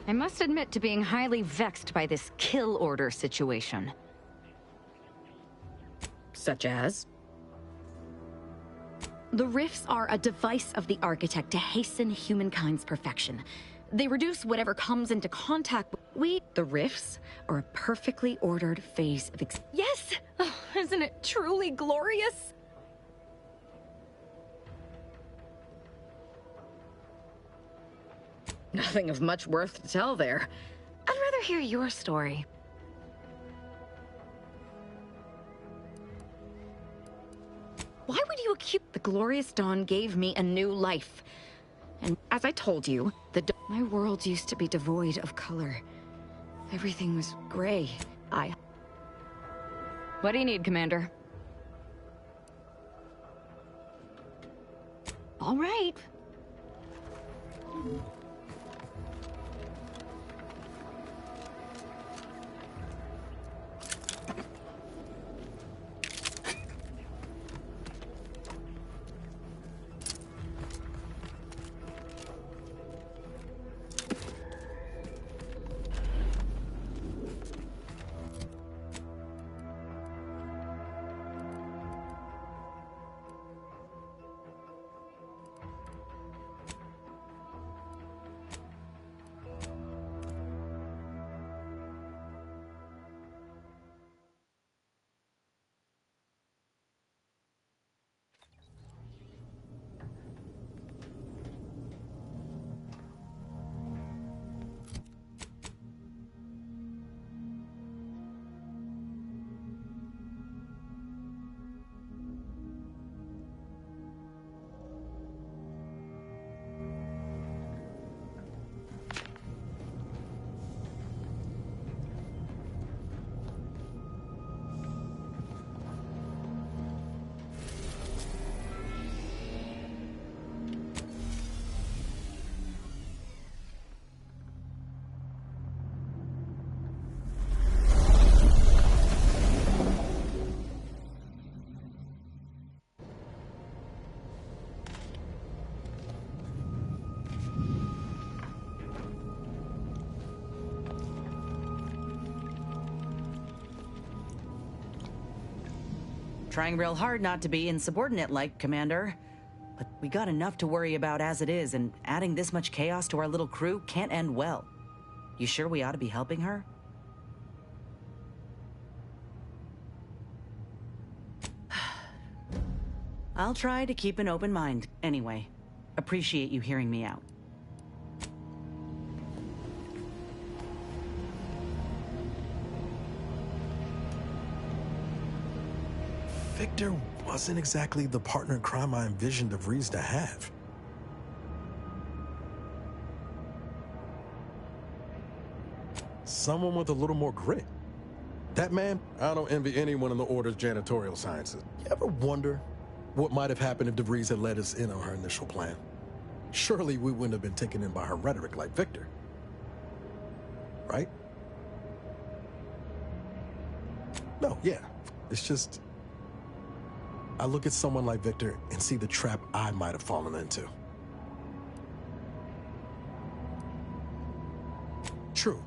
I must admit to being highly vexed by this kill order situation. Such as? The rifts are a device of the architect to hasten humankind's perfection. They reduce whatever comes into contact with the rifts are a perfectly ordered phase of Yes! Oh, isn't it truly glorious? Nothing of much worth to tell there. I'd rather hear your story. Why would you accuse... The glorious dawn gave me a new life. And as I told you, my world used to be devoid of color. Everything was gray. What do you need, Commander? All right. Trying real hard not to be insubordinate-like, Commander. But we got enough to worry about as it is, and adding this much chaos to our little crew can't end well. You sure we ought to be helping her? I'll try to keep an open mind. Anyway, appreciate you hearing me out. Victor wasn't exactly the partner in crime I envisioned DeVries to have. Someone with a little more grit. That man, I don't envy anyone in the Order's janitorial sciences. You ever wonder what might have happened if DeVries had let us in on her initial plan? Surely we wouldn't have been taken in by her rhetoric like Victor. Right? No, yeah. It's just, I look at someone like Victor and see the trap I might have fallen into. True.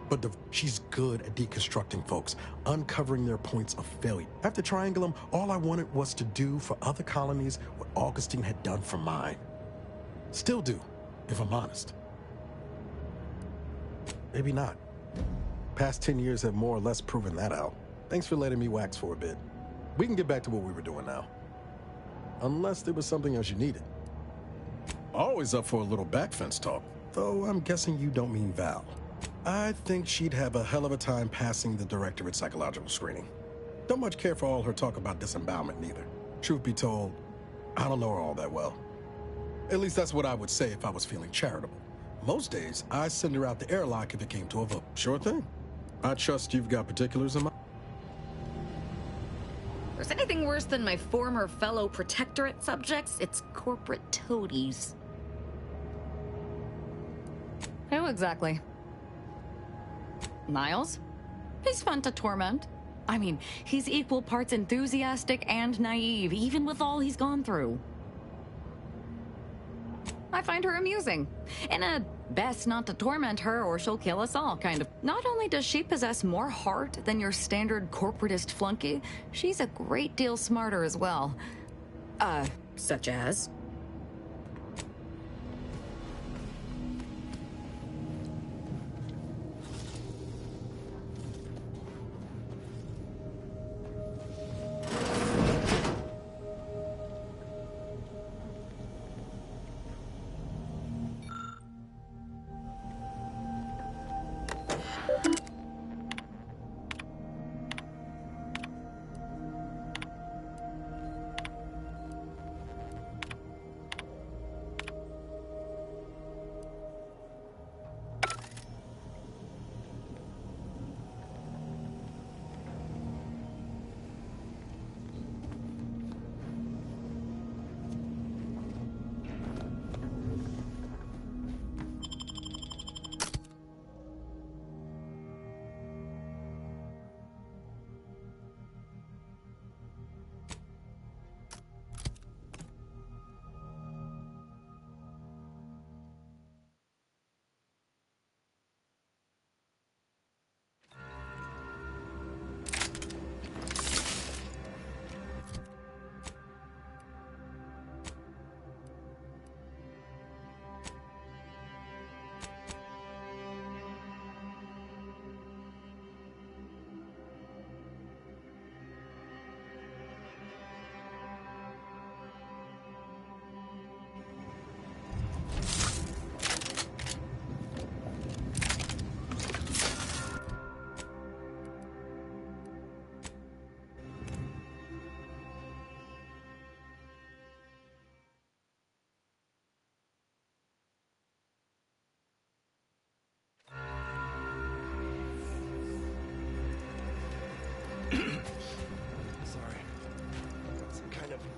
But she's good at deconstructing folks, uncovering their points of failure. After Triangulum, all I wanted was to do for other colonies what Augustine had done for mine. Still do, if I'm honest. Maybe not. Past 10 years have more or less proven that out. Thanks for letting me wax for a bit. We can get back to what we were doing now. Unless there was something else you needed. Always up for a little backfence talk, though I'm guessing you don't mean Val. I think she'd have a hell of a time passing the directorate psychological screening. Don't much care for all her talk about disembowelment, neither. Truth be told, I don't know her all that well. At least that's what I would say if I was feeling charitable. Most days, I send her out the airlock if it came to a vote. Sure thing. I trust you've got particulars in mind. If there's anything worse than my former fellow protectorate subjects, it's corporate toadies. Who exactly? Niles? He's fun to torment. I mean, he's equal parts enthusiastic and naive, even with all he's gone through. I find her amusing. In a best not to torment her or she'll kill us all kind of. Not only does she possess more heart than your standard corporatist flunky, she's a great deal smarter as well. Such as?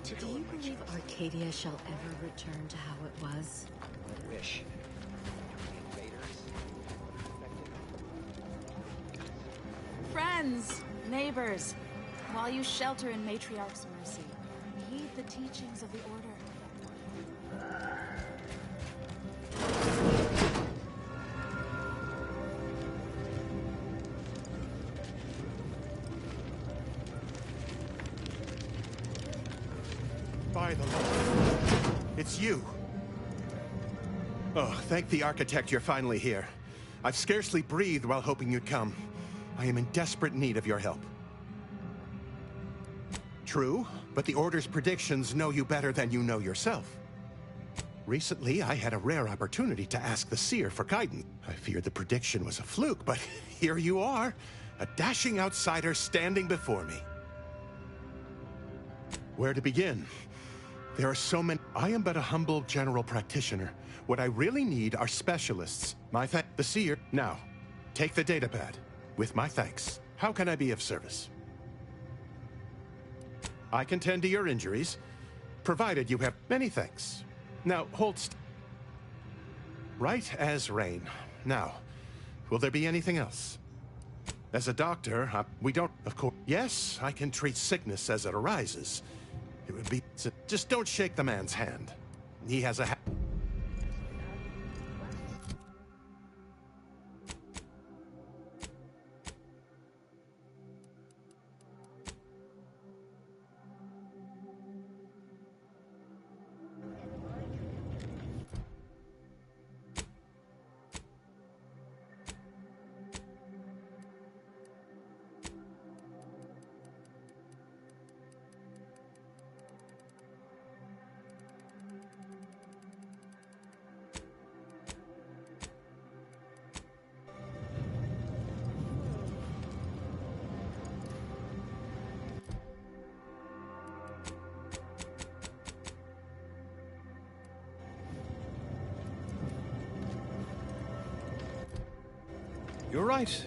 Do you believe Arcadia shall ever return to how it was? I wish. Friends, neighbors, while you shelter in Matriarch's mercy, heed the teachings of the Order. By the Lord. It's you. Oh, thank the architect you're finally here. I've scarcely breathed while hoping you'd come. I am in desperate need of your help. True, but the Order's predictions know you better than you know yourself. Recently, I had a rare opportunity to ask the Seer for guidance. I feared the prediction was a fluke, but here you are, a dashing outsider standing before me. Where to begin? There are so many. I am but a humble general practitioner. What I really need are specialists. The Seer. Now, take the datapad. With my thanks. How can I be of service? I can tend to your injuries, provided you have many thanks. Now, hold right as rain. Now, will there be anything else? As a doctor, we don't, of course. Yes, I can treat sickness as it arises. It would be... Just don't shake the man's hand. He has a... You're right.